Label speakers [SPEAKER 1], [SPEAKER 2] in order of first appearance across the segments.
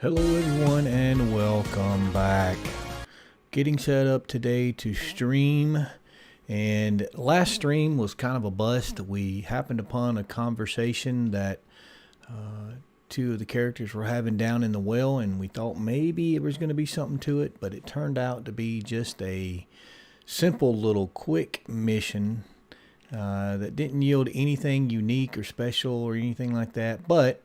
[SPEAKER 1] Hello everyone and welcome back. Getting set up today to stream, and last stream was kind of a bust. We happened upon a conversation that two of the characters were having down in the well, and we thought maybe it was going to be something to it, but it turned out to be just a simple little quick mission that didn't yield anything unique or special or anything like that, but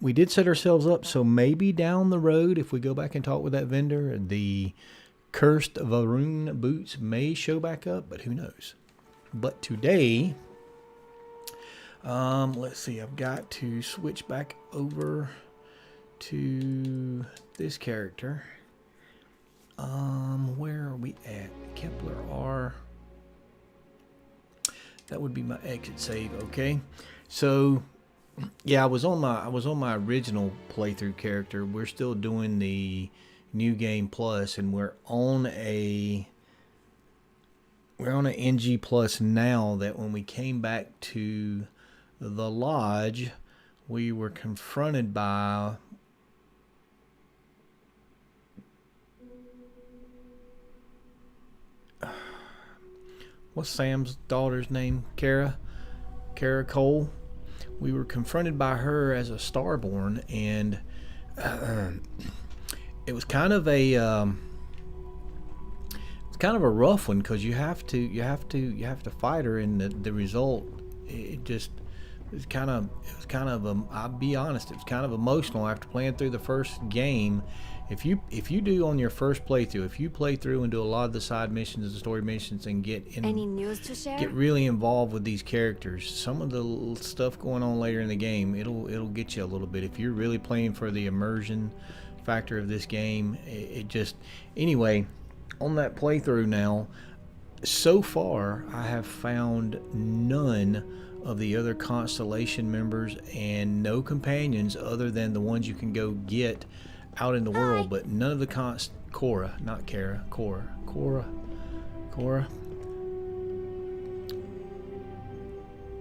[SPEAKER 1] we did set ourselves up, so maybe down the road, if we go back and talk with that vendor, the cursed Varun boots may show back up, but who knows. But today, let's see, I've got to switch back over to this character. Where are we at? Kepler R. That would be my exit save, okay? So yeah, I was on my original playthrough character. We're still doing the new game plus, and we're on an NG plus now. That when we came back to the lodge, we were confronted by what's Sam's daughter's name? Kara Cole. We were confronted by her as a Starborn, and it was kind of a rough one, because you have to fight her, and the result, it was kind of I'll be honest, it was kind of emotional after playing through the first game. If you do on your first playthrough, if you play through and do a lot of the side missions, the story missions, and
[SPEAKER 2] Any news to share?
[SPEAKER 1] get really involved with these characters, some of the stuff going on later in the game, it'll get you a little bit. If you're really playing for the immersion factor of this game, it just, anyway, on that playthrough now, so far I have found none of the other Constellation members and no companions other than the ones you can go get out in the world, but none of the Cora, not Kara, Cora.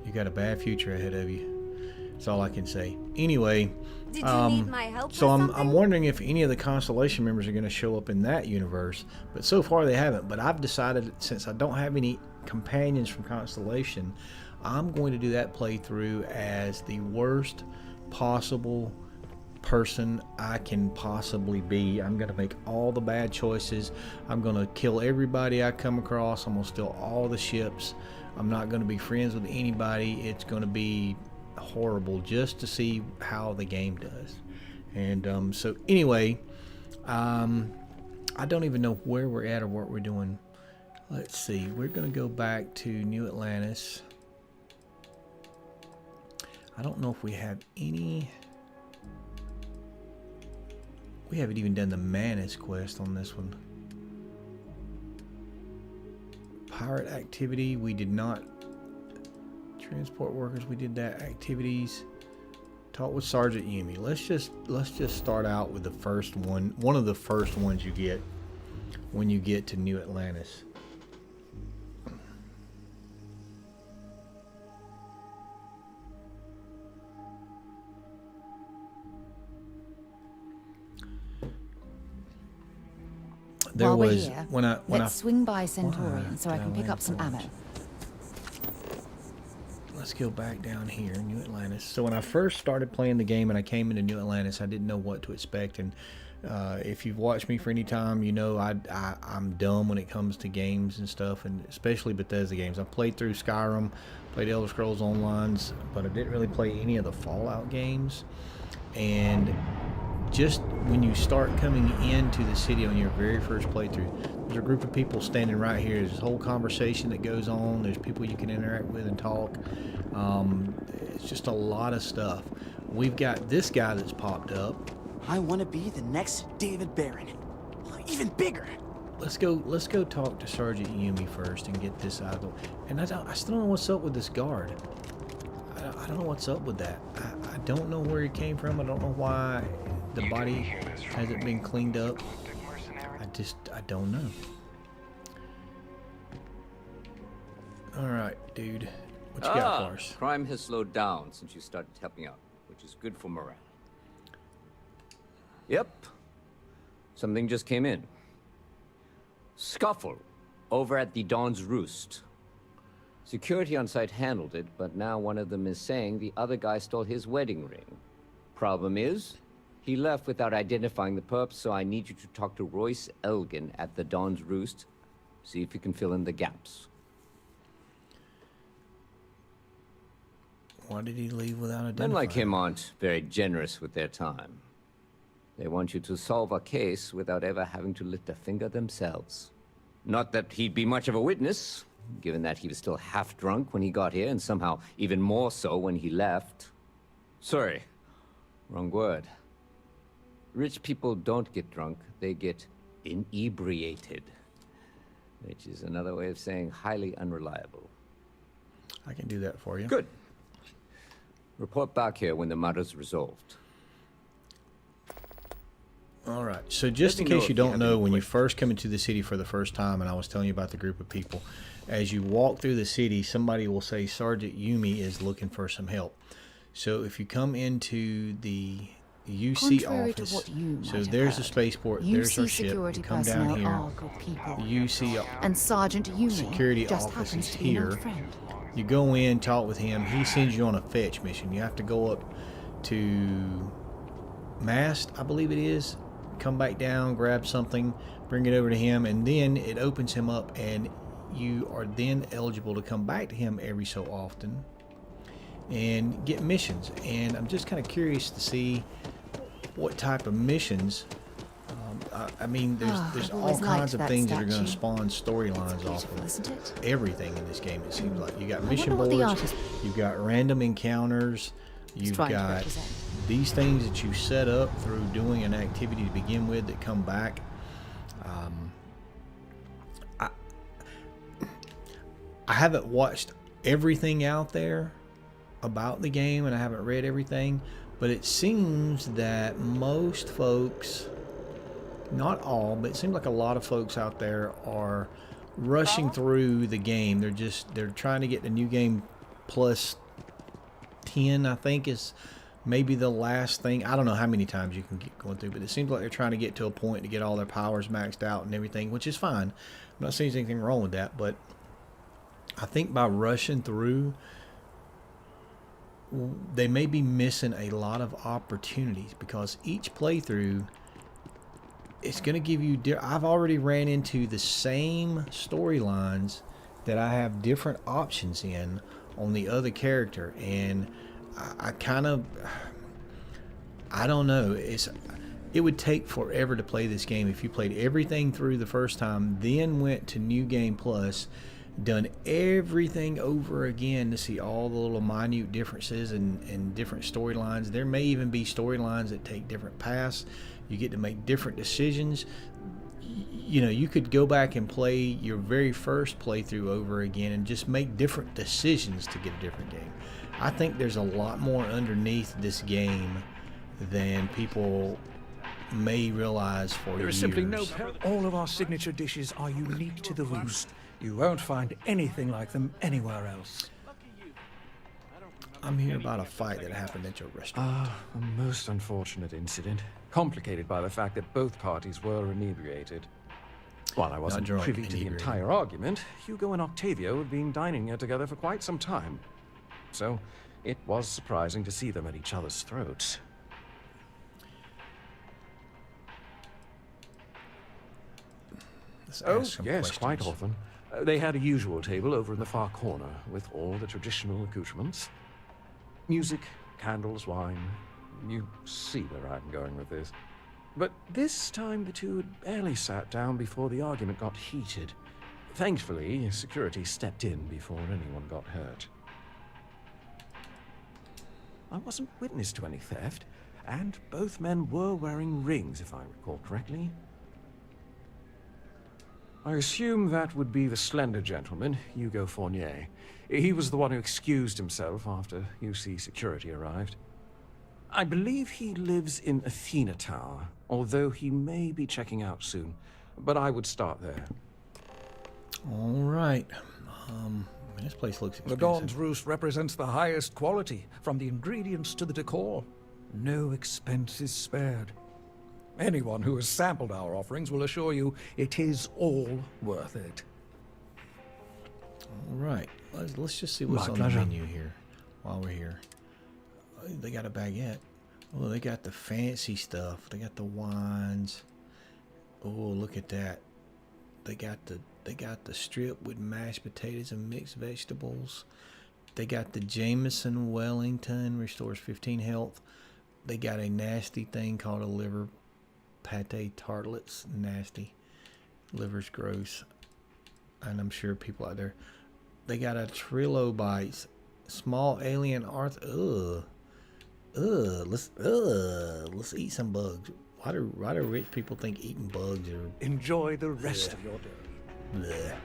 [SPEAKER 1] You got a bad future ahead of you. That's all I can say. Anyway,
[SPEAKER 2] Did you need my help?
[SPEAKER 1] so
[SPEAKER 2] or
[SPEAKER 1] I'm
[SPEAKER 2] something?
[SPEAKER 1] wondering if any of the Constellation members are going to show up in that universe, but so far they haven't. But I've decided, since I don't have any companions from Constellation, I'm going to do that playthrough as the worst possible person I can possibly be. I'm going to make all the bad choices. I'm going to kill everybody I come across. I'm going to steal all the ships. I'm not going to be friends with anybody. It's going to be horrible, just to see how the game does. And so anyway, I don't even know where we're at or what we're doing. Let's see, we're going to go back to New Atlantis. I don't know if we have any. We haven't even done the Manus quest on this one. Pirate activity, we did not. Transport workers, we did that. Activities. Talk with Sergeant Yumi. Let's just start out with the first one of the first ones you get when you get to New Atlantis. There
[SPEAKER 2] While we're
[SPEAKER 1] was
[SPEAKER 2] here,
[SPEAKER 1] when
[SPEAKER 2] let's swing by Centaurian so I can pick up some ammo.
[SPEAKER 1] Let's go back down here, New Atlantis. So when I first started playing the game and I came into New Atlantis, I didn't know what to expect. And if you've watched me for any time, you know I'm dumb when it comes to games and stuff, and especially Bethesda games. I played through Skyrim, played Elder Scrolls Online, but I didn't really play any of the Fallout games. And just when you start coming into the city on your very first playthrough, there's a group of people standing right here. There's this whole conversation that goes on. There's people you can interact with and talk. It's just a lot of stuff. We've got this guy that's popped up.
[SPEAKER 3] I want to be the next David Barron. Even bigger.
[SPEAKER 1] Let's go talk to Sergeant Yumi first and get this out of the way. And I still don't know what's up with this guard. I don't know what's up with that. I don't know where he came from. I don't know why the body hasn't been cleaned up. I don't know. Alright, dude. What you got for us?
[SPEAKER 4] Crime has slowed down since you started helping out, which is good for morale. Yep. Something just came in. Scuffle over at the Dawn's Roost. Security on site handled it, but now one of them is saying the other guy stole his wedding ring. Problem is, he left without identifying the perp, so I need you to talk to Royce Elgin at the Dawn's Roost. See if you can fill in the gaps.
[SPEAKER 1] Why did he leave without identifying?
[SPEAKER 4] Men like him aren't very generous with their time. They want you to solve a case without ever having to lift a finger themselves. Not that he'd be much of a witness, given that he was still half drunk when he got here, and somehow even more so when he left. Sorry, wrong word. Rich people don't get drunk, they get inebriated. Which is another way of saying highly unreliable.
[SPEAKER 1] I can do that for you.
[SPEAKER 4] Good. Report back here when the matter's resolved.
[SPEAKER 1] All right. So just in case you don't know, when you first come into the city for the first time, and I was telling you about the group of people, as you walk through the city, somebody will say Sergeant Yumi is looking for some help. So if you come into the UC office, so there's the spaceport, there's our ship. You come down here, the UC
[SPEAKER 2] and Sergeant Yumi
[SPEAKER 1] security
[SPEAKER 2] just
[SPEAKER 1] office is
[SPEAKER 2] happens to be an old
[SPEAKER 1] here.
[SPEAKER 2] friend.
[SPEAKER 1] You go in, talk with him. He sends you on a fetch mission. You have to go up to Mast, I believe it is. Come back down, grab something, bring it over to him, and then it opens him up, and you are then eligible to come back to him every so often and get missions. And I'm just kind of curious to see what type of missions. I mean, there's all kinds of things that are going to spawn storylines off of everything in this game, it seems like. You got mission boards, you've got random encounters, you've got these things that you set up through doing an activity to begin with that come back. I haven't watched everything out there about the game, and I haven't read everything, but it seems that most folks, not all, but it seems like a lot of folks out there are rushing through the game. They're trying to get the new game plus 10, I think, is maybe the last thing. I don't know how many times you can get going through, but it seems like they're trying to get to a point to get all their powers maxed out and everything, which is fine. I'm not saying there's anything wrong with that, but I think by rushing through, they may be missing a lot of opportunities, because each playthrough, it's going to give you... I've already ran into the same storylines that I have different options in on the other character, and I kind of... I don't know. It would take forever to play this game if you played everything through the first time, then went to New Game Plus, done everything over again to see all the little minute differences and different storylines. There may even be storylines that take different paths. You get to make different decisions. You know, you could go back and play your very first playthrough over again and just make different decisions to get a different game. I think there's a lot more underneath this game than people may realize for
[SPEAKER 5] There is
[SPEAKER 1] years.
[SPEAKER 5] simply no... All of our signature dishes are unique to the Roost. You won't find anything like them anywhere else.
[SPEAKER 1] I'm here about a fight that happened at your restaurant.
[SPEAKER 6] A most unfortunate incident, complicated by the fact that both parties were inebriated. While I wasn't
[SPEAKER 1] drunk,
[SPEAKER 6] privy to the
[SPEAKER 1] inebriated.
[SPEAKER 6] entire argument, Hugo and Octavio had been dining here together for quite some time. So, it was surprising to see them at each other's throats.
[SPEAKER 1] Let's
[SPEAKER 6] Oh,
[SPEAKER 1] ask some
[SPEAKER 6] yes, quite
[SPEAKER 1] questions.
[SPEAKER 6] often. They had a usual table over in the far corner, with all the traditional accoutrements. Music, candles, wine. You see where I'm going with this. But this time the two had barely sat down before the argument got heated. Thankfully, security stepped in before anyone got hurt. I wasn't witness to any theft, and both men were wearing rings, if I recall correctly. I assume that would be the slender gentleman, Hugo Fournier. He was the one who excused himself after UC security arrived. I believe he lives in Athena Tower, although he may be checking out soon. But I would start there.
[SPEAKER 1] All right. This place looks
[SPEAKER 5] The
[SPEAKER 1] expensive.
[SPEAKER 5] Dawn's Roost represents the highest quality, from the ingredients to the decor. No expense is spared. Anyone who has sampled our offerings will assure you it is all worth it.
[SPEAKER 1] All right, let's just see what's
[SPEAKER 5] My
[SPEAKER 1] on
[SPEAKER 5] pleasure.
[SPEAKER 1] the menu here while we're here. They got a baguette. Oh, they got the fancy stuff. They got the wines. Oh, look at that. They got the strip with mashed potatoes and mixed vegetables. They got the Jameson Wellington, restores 15 health. They got a nasty thing called a liver pate tartlets. Nasty. Liver's gross. And I'm sure people out there. They got a trilobites. Small alien arth. Ugh. Let's eat some bugs. Why do rich people think eating bugs are...
[SPEAKER 5] Enjoy the rest of your day.
[SPEAKER 1] Bleh.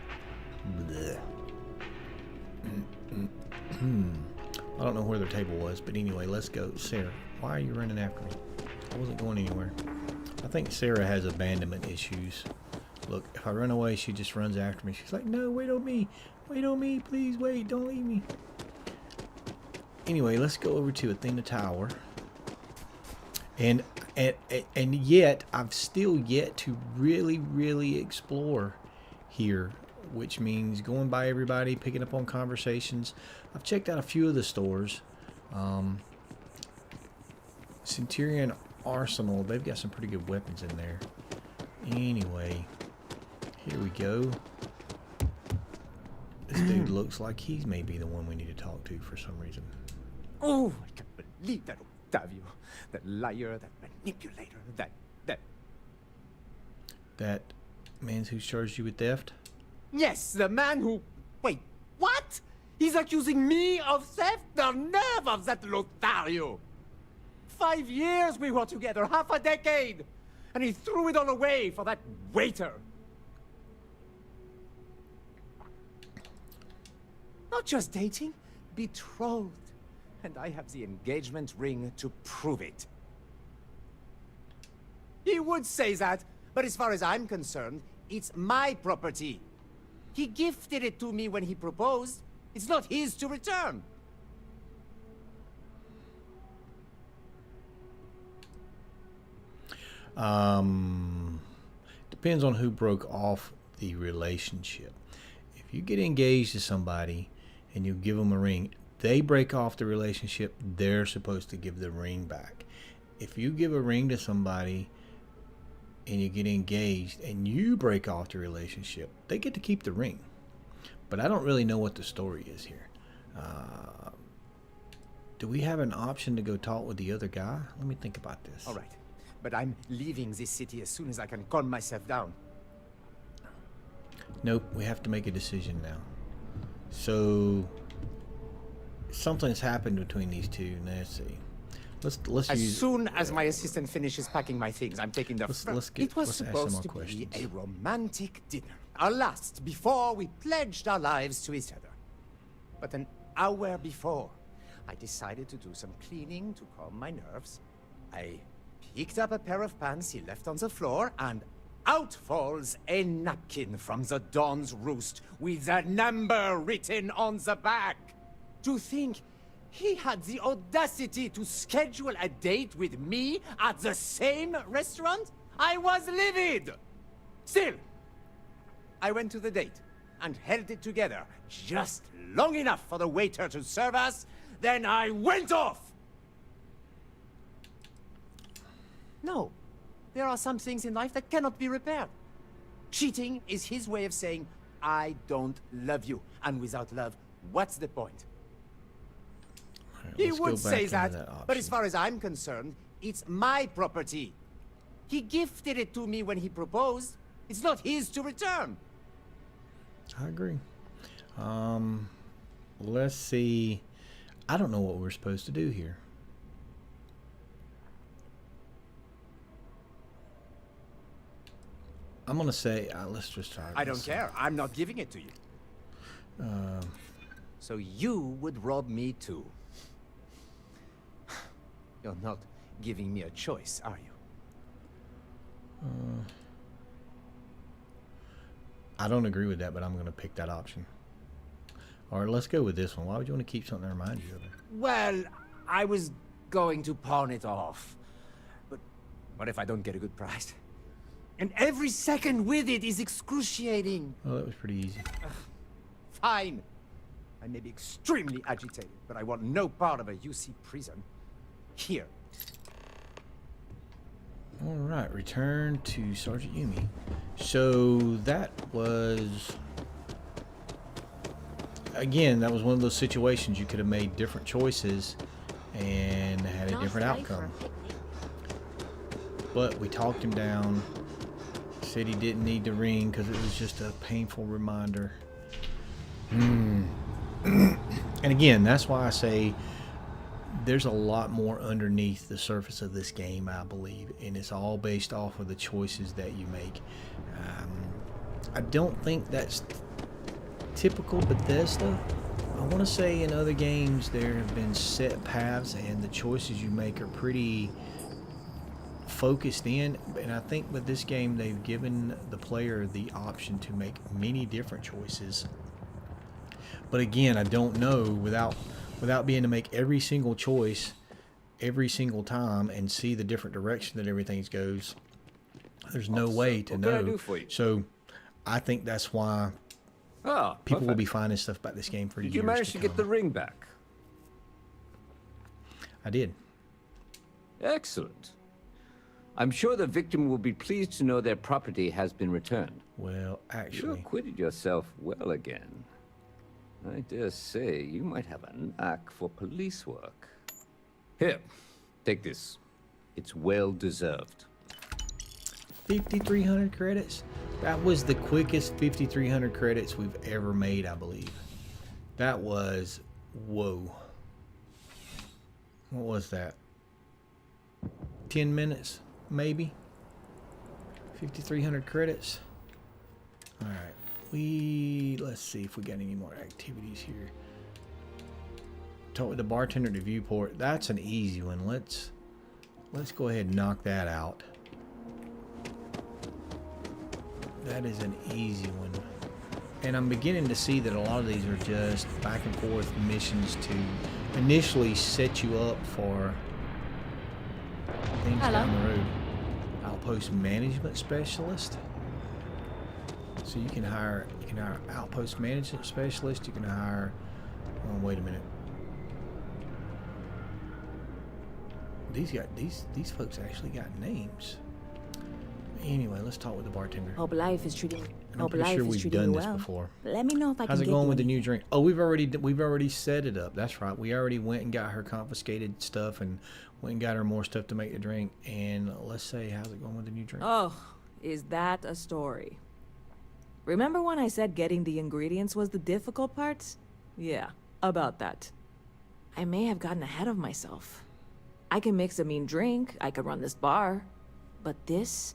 [SPEAKER 1] Bleh. I don't know where their table was, but anyway, let's go. Sarah, why are you running after me? I wasn't going anywhere. I think Sarah has abandonment issues. Look, if I run away, she just runs after me. She's like, no, wait on me. Wait on me, please wait. Don't leave me. Anyway, let's go over to Athena Tower. And yet, I've still yet to really explore here, which means going by everybody, picking up on conversations. I've checked out a few of the stores. Centurion Arsenal, they've got some pretty good weapons in there. Anyway, here we go. This dude looks like he's maybe the one we need to talk to for some reason.
[SPEAKER 7] Oh, I can't believe that Octavio. That liar, that manipulator,
[SPEAKER 1] That man who's charged you with theft?
[SPEAKER 7] Yes, the man who... Wait, what? He's accusing me of theft? The nerve of that Lothario! 5 years we were together, half a decade! And he threw it all away for that waiter! Not just dating, betrothed. And I have the engagement ring to prove it. He would say that, but as far as I'm concerned, it's my property. He gifted it to me when he proposed. It's not his to return.
[SPEAKER 1] Depends on who broke off the relationship. If you get engaged to somebody and you give them a ring, they break off the relationship, they're supposed to give the ring back. If you give a ring to somebody and you get engaged and you break off the relationship, they get to keep the ring. But I don't really know what the story is here. Do we have an option to go talk with the other guy? Let me think about this.
[SPEAKER 7] All right, but I'm leaving this city as soon as I can calm myself down.
[SPEAKER 1] Nope, we have to make a decision now. So something's happened between these two. Let's see. Let's
[SPEAKER 7] As
[SPEAKER 1] use,
[SPEAKER 7] soon as my assistant finishes packing my things, I'm taking the...
[SPEAKER 1] Let's
[SPEAKER 7] It was
[SPEAKER 1] ask some
[SPEAKER 7] supposed
[SPEAKER 1] more
[SPEAKER 7] to
[SPEAKER 1] questions.
[SPEAKER 7] be a romantic dinner. Our last, before we pledged our lives to each other. But an hour before, I decided to do some cleaning to calm my nerves. I picked up a pair of pants he left on the floor, and out falls a napkin from the Dawn's Roost with a number written on the back. To think he had the audacity to schedule a date with me at the same restaurant? I was livid! Still, I went to the date and held it together just long enough for the waiter to serve us, then I went off! No, there are some things in life that cannot be repaired. Cheating is his way of saying, I don't love you. And without love, what's the point?
[SPEAKER 1] Alright,
[SPEAKER 7] He
[SPEAKER 1] let's go
[SPEAKER 7] would
[SPEAKER 1] back
[SPEAKER 7] say
[SPEAKER 1] into
[SPEAKER 7] that, but as
[SPEAKER 1] option.
[SPEAKER 7] far as I'm concerned, it's my property. He gifted it to me when he proposed. It's not his to return.
[SPEAKER 1] I agree. Let's see. I don't know what we're supposed to do here. I'm gonna say let's just try.
[SPEAKER 7] I don't care. I'm not giving it to you. So you would rob me too. You're not giving me a choice, are you?
[SPEAKER 1] I don't agree with that, but I'm gonna pick that option. All right, let's go with this one. Why would you want to keep something that reminds you of it?
[SPEAKER 7] Well, I was going to pawn it off. But What if I don't get a good price? And every second with it is excruciating.
[SPEAKER 1] Oh, that was pretty easy.
[SPEAKER 7] Fine. I may be extremely agitated, but I want no part of a UC prison. Here.
[SPEAKER 1] All right, return to Sergeant Yumi. So that was, again, that was one of those situations you could have made different choices and had a different outcome. But we talked him down. Said he didn't need the ring because it was just a painful reminder. And again, that's why I say there's a lot more underneath the surface of this game, I believe, and it's all based off of the choices that you make. I don't think that's typical Bethesda. I want to say in other games there have been set paths and the choices you make are pretty focused in, and I think with this game they've given the player the option to make many different choices. But again, I don't know without being to make every single choice every single time and see the different direction that everything goes. There's no way to know. So I think that's why people will be finding stuff about this game for years to come.
[SPEAKER 4] Did you manage to get the ring back?
[SPEAKER 1] I did.
[SPEAKER 4] Excellent. I'm sure the victim will be pleased to know their property has been returned.
[SPEAKER 1] Well,
[SPEAKER 4] You
[SPEAKER 1] actually,
[SPEAKER 4] acquitted yourself well again. I dare say you might have a knack for police work. Here, take this. It's well deserved.
[SPEAKER 1] 5,300 credits. That was the quickest 5,300 credits we've ever made, I believe. That was, whoa. What was that? 10 minutes, maybe? 5,300 credits. All right. Let's see if we got any more activities here. Talk with the bartender to viewport. That's an easy one. Let's go ahead and knock that out. That is an easy one. And I'm beginning to see that a lot of these are just back and forth missions to initially set you up for things down the road. Outpost management specialist. So you can hire outpost management specialist. You can hire. Oh, wait a minute. These folks actually got names. Anyway, let's talk with the bartender.
[SPEAKER 8] Hope life is treating.
[SPEAKER 1] And I'm pretty sure we've done this before.
[SPEAKER 8] Let me know if I can.
[SPEAKER 1] How's it
[SPEAKER 8] get
[SPEAKER 1] going
[SPEAKER 8] you
[SPEAKER 1] with the
[SPEAKER 8] any.
[SPEAKER 1] new drink? Oh, we've already set it up. That's right. We already went and got her confiscated stuff and went and got her more stuff to make the drink. And let's say, how's it going with the new drink?
[SPEAKER 8] Oh, is that a story? Remember when I said getting the ingredients was the difficult part? Yeah, about that. I may have gotten ahead of myself. I can mix a mean drink, I could run this bar, but this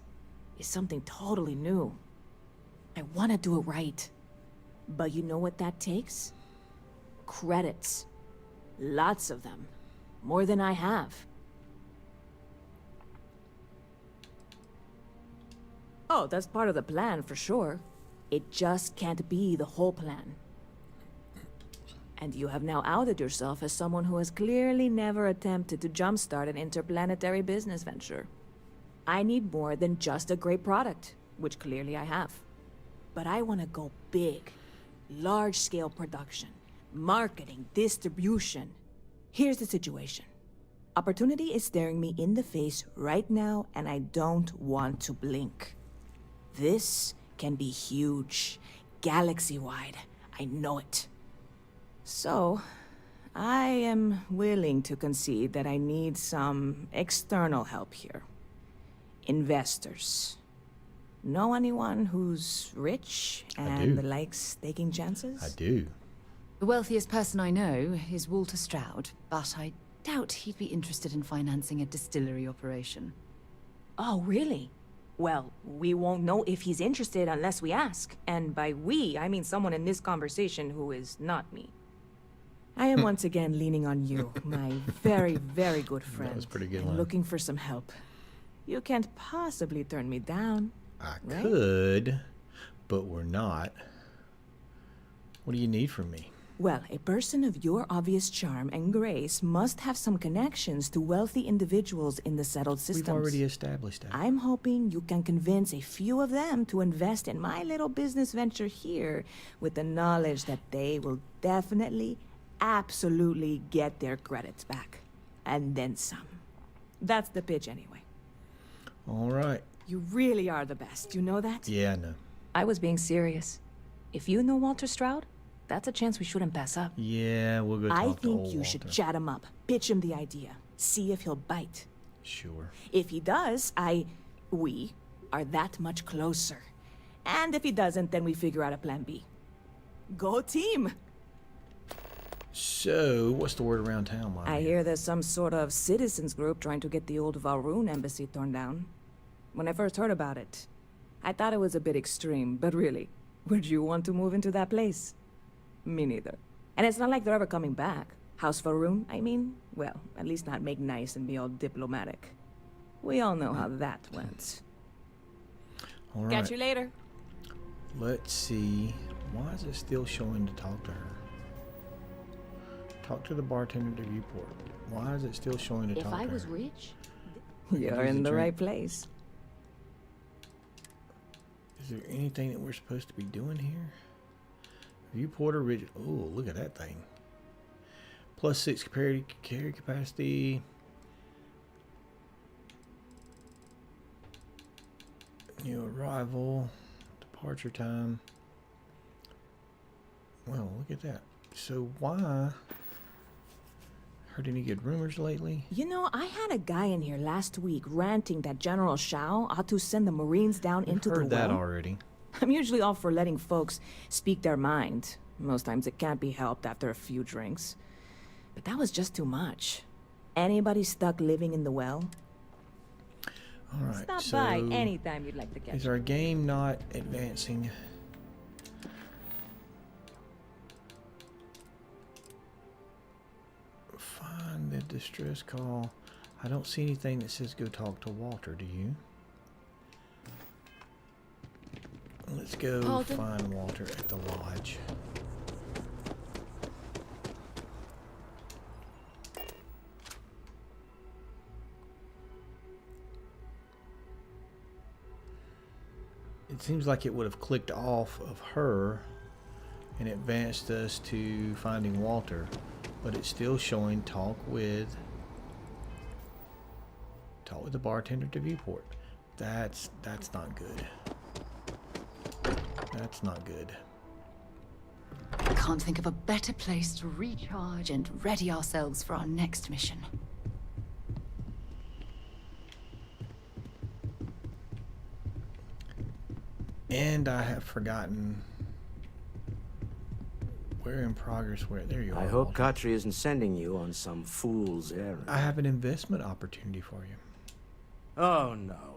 [SPEAKER 8] is something totally new. I want to do it right. But you know what that takes? Credits. Lots of them. More than I have. Oh, that's part of the plan for sure. It just can't be the whole plan. And you have now outed yourself as someone who has clearly never attempted to jumpstart an interplanetary business venture. I need more than just a great product, which clearly I have. But I want to go big. Large-scale production, marketing, distribution. Here's the situation. Opportunity is staring me in the face right now, and I don't want to blink. This can be huge, galaxy-wide. I know it. So, I am willing to concede that I need some external help here. Investors. Know anyone who's rich and likes taking chances?
[SPEAKER 1] I do.
[SPEAKER 2] The wealthiest person I know is Walter Stroud, but I doubt he'd be interested in financing a distillery operation.
[SPEAKER 8] Oh, really? Well, we won't know if he's interested unless we ask. And by we, I mean someone in this conversation who is not me. I am once again leaning on you, my very, very good friend.
[SPEAKER 1] That was a pretty good
[SPEAKER 8] and
[SPEAKER 1] line.
[SPEAKER 8] looking for some help. You can't possibly turn me down.
[SPEAKER 1] I
[SPEAKER 8] right?
[SPEAKER 1] could, but we're not. What do you need from me?
[SPEAKER 8] Well, a person of your obvious charm and grace must have some connections to wealthy individuals in the settled systems.
[SPEAKER 1] We've already established that.
[SPEAKER 8] I'm hoping you can convince a few of them to invest in my little business venture here with the knowledge that they will definitely, absolutely get their credits back. And then some. That's the pitch anyway.
[SPEAKER 1] All right.
[SPEAKER 8] You really are the best, you know that?
[SPEAKER 1] Yeah, I know.
[SPEAKER 2] I was being serious. If you know Walter Stroud, that's a chance we shouldn't pass up.
[SPEAKER 1] Yeah, we'll go talk
[SPEAKER 8] I
[SPEAKER 1] to
[SPEAKER 8] think
[SPEAKER 1] old
[SPEAKER 8] you should
[SPEAKER 1] Walter.
[SPEAKER 8] chat him up, pitch him the idea, see if he'll bite.
[SPEAKER 1] Sure.
[SPEAKER 8] If he does, we are that much closer. And if he doesn't, then we figure out a plan B. Go team!
[SPEAKER 1] So, what's the word around town, Mommy?
[SPEAKER 8] I hear there's some sort of citizens group trying to get the old Valroon embassy torn down. When I first heard about it, I thought it was a bit extreme, but really, would you want to move into that place? Me neither. And it's not like they're ever coming back. House Valroon, I mean? Well, at least not make nice and be all diplomatic. We all know how that went.
[SPEAKER 1] All right.
[SPEAKER 8] Catch you later.
[SPEAKER 1] Let's see. Why is it still showing to talk to her? Talk to the bartender to viewport. Why is it still showing to talk to her?
[SPEAKER 2] If I was rich,
[SPEAKER 8] You're in the right place.
[SPEAKER 1] Is there anything that we're supposed to be doing here? Viewporter rigid. Oh, look at that thing. +6 carry capacity. New arrival. Departure time. Well, look at that. So why? Heard any good rumors lately?
[SPEAKER 8] You know, I had a guy in here last week ranting that General Shao ought to send the Marines down
[SPEAKER 1] We've
[SPEAKER 8] into the well.
[SPEAKER 1] heard that already.
[SPEAKER 8] I'm usually all for letting folks speak their mind. Most times it can't be helped after a few drinks. But that was just too much. Anybody stuck living in the well?
[SPEAKER 1] All right.
[SPEAKER 8] Stop
[SPEAKER 1] so
[SPEAKER 8] by anytime you'd like to catch
[SPEAKER 1] is our game not advancing? Find the distress call. I don't see anything that says go talk to Walter, do you? Let's go
[SPEAKER 2] Pardon?
[SPEAKER 1] find Walter at the lodge. It seems like it would have clicked off of her and advanced us to finding Walter, but it's still showing talk with the bartender to viewport. That's not good. That's not good.
[SPEAKER 2] I can't think of a better place to recharge and ready ourselves for our next mission.
[SPEAKER 1] And I have forgotten where in progress where. There you are.
[SPEAKER 9] I hope
[SPEAKER 1] Walter.
[SPEAKER 9] Khatri isn't sending you on some fool's errand.
[SPEAKER 1] I have an investment opportunity for you.
[SPEAKER 10] Oh, no.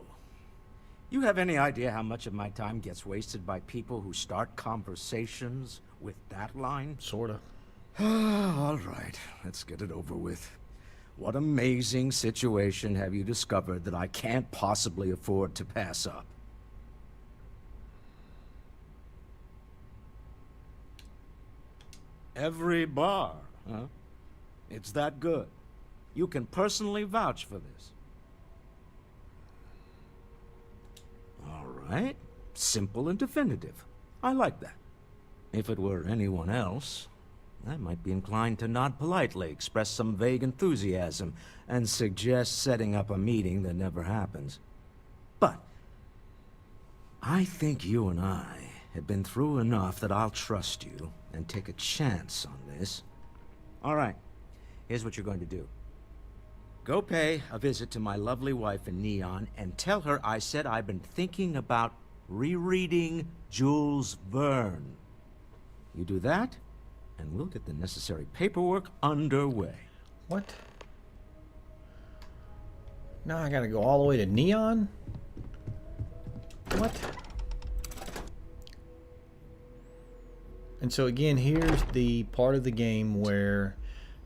[SPEAKER 10] You have any idea how much of my time gets wasted by people who start conversations with that line?
[SPEAKER 1] Sorta.
[SPEAKER 10] All right, let's get it over with. What amazing situation have you discovered that I can't possibly afford to pass up? Every bar, huh? It's that good. You can personally vouch for this. All right. Simple and definitive. I like that. If it were anyone else, I might be inclined to nod politely, express some vague enthusiasm, and suggest setting up a meeting that never happens. But I think you and I have been through enough that I'll trust you and take a chance on this. All right. Here's what you're going to do. Go pay a visit to my lovely wife in Neon and tell her I said I've been thinking about rereading Jules Verne. You do that, and we'll get the necessary paperwork underway.
[SPEAKER 1] What? Now I gotta go all the way to Neon? What? And so again, here's the part of the game where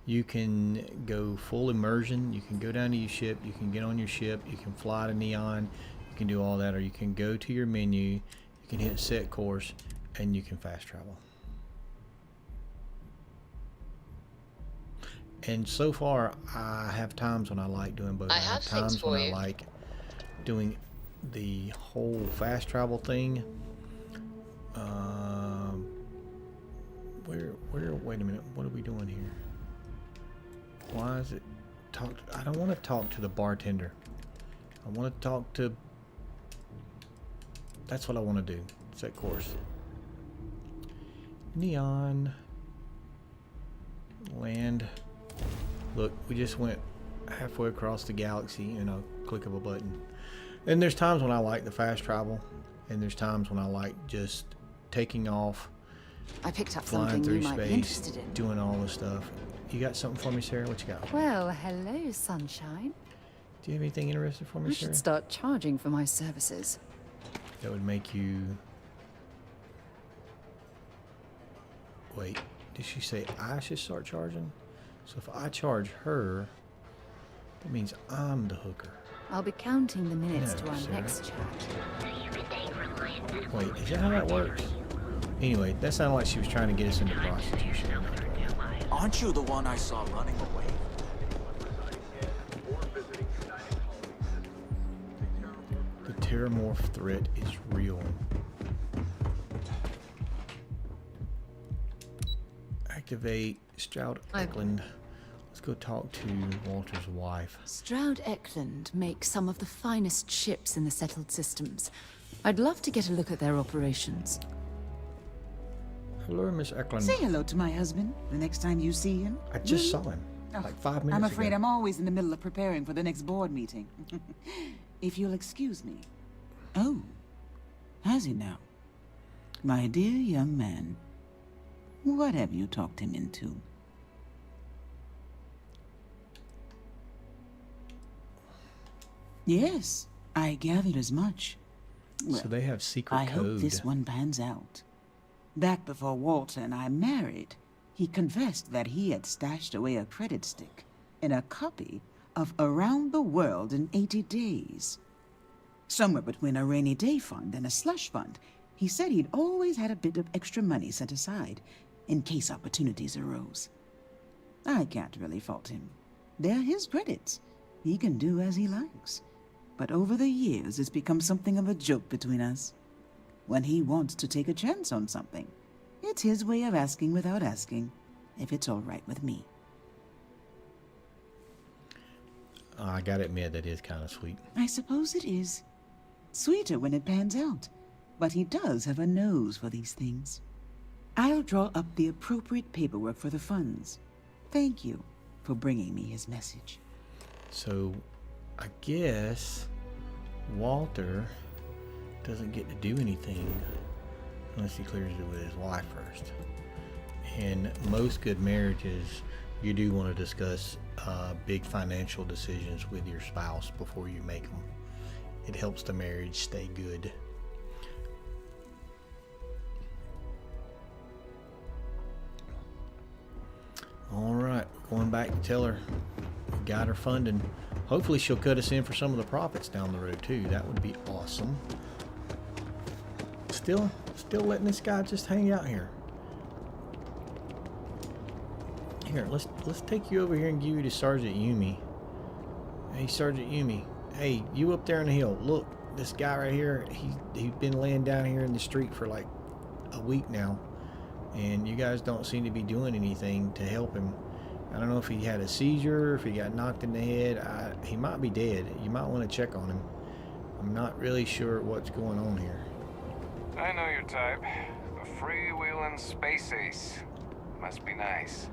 [SPEAKER 1] you can go full immersion. You can go down to your ship. You can get on your ship. You can fly to Neon. You can do all that. Or you can go to your menu. You can hit set course. And you can fast travel. And so far, I have times when I like doing both. I have times when I like doing the whole fast travel thing. Wait a minute, what are we doing here? Why is it I don't want to talk to the bartender. I want to talk to, that's what I want to do. Set course. Neon. Land. Look, we just went halfway across the galaxy in a click of a button. And there's times when I like the fast travel, and there's times when I like just taking off,
[SPEAKER 2] I picked up
[SPEAKER 1] flying
[SPEAKER 2] something
[SPEAKER 1] through
[SPEAKER 2] you might be
[SPEAKER 1] space,
[SPEAKER 2] interested in.
[SPEAKER 1] doing all this stuff. You got something for me, Sarah? What you got?
[SPEAKER 2] Well, hello, sunshine.
[SPEAKER 1] Do you have anything interesting for me,
[SPEAKER 2] I
[SPEAKER 1] Sarah?
[SPEAKER 2] should start charging for my services.
[SPEAKER 1] That would make you... Wait, did she say I should start charging? So if I charge her, that means I'm the hooker.
[SPEAKER 2] I'll be counting the minutes
[SPEAKER 1] No,
[SPEAKER 2] to our
[SPEAKER 1] Sarah.
[SPEAKER 2] next chat.
[SPEAKER 1] Wait, is that how that works? Anyway, that sounded like she was trying to get us into prostitution.
[SPEAKER 3] Aren't you the one I saw running away?
[SPEAKER 1] The Terramorph threat is real. Activate Stroud Eklund. Let's go talk to Walter's wife.
[SPEAKER 2] Stroud Eklund makes some of the finest ships in the settled systems. I'd love to get a look at their operations.
[SPEAKER 1] Hello, Miss Eklund.
[SPEAKER 11] Say hello to my husband the next time you see him.
[SPEAKER 1] I just saw him like 5 minutes
[SPEAKER 11] I'm afraid
[SPEAKER 1] ago.
[SPEAKER 11] I'm always in the middle of preparing for the next board meeting. If you'll excuse me. Oh, has he now? My dear young man, what have you talked him into? Yes, I gathered as much. Well,
[SPEAKER 1] So they have secret
[SPEAKER 11] I
[SPEAKER 1] code.
[SPEAKER 11] hope this one pans out. Back before Walter and I married, he confessed that he had stashed away a credit stick in a copy of Around the World in 80 Days. Somewhere between a rainy day fund and a slush fund, he said he'd always had a bit of extra money set aside in case opportunities arose. I can't really fault him. They're his credits. He can do as he likes. But over the years, it's become something of a joke between us. When he wants to take a chance on something, it's his way of asking without asking if it's all right with me.
[SPEAKER 1] I gotta admit, that is kind of sweet.
[SPEAKER 11] I suppose it is. Sweeter when it pans out. But he does have a nose for these things. I'll draw up the appropriate paperwork for the funds. Thank you for bringing me his message.
[SPEAKER 1] So, I guess Walter doesn't get to do anything unless he clears it with his wife first. In most good marriages, you do want to discuss big financial decisions with your spouse before you make them. It helps the marriage stay good. All right, going back to tell her we got her funding. Hopefully she'll cut us in for some of the profits down the road too. That would be awesome. Still letting this guy just hang out here. Here, let's take you over here and give you to Sergeant Yumi. Hey, Sergeant Yumi. Hey, you up there on the hill. Look, this guy right here, he's been laying down here in the street for like a week now. And you guys don't seem to be doing anything to help him. I don't know if he had a seizure, if he got knocked in the head. He might be dead. You might want to check on him. I'm not really sure what's going on here.
[SPEAKER 12] I know your type. A freewheeling space ace. Must be nice.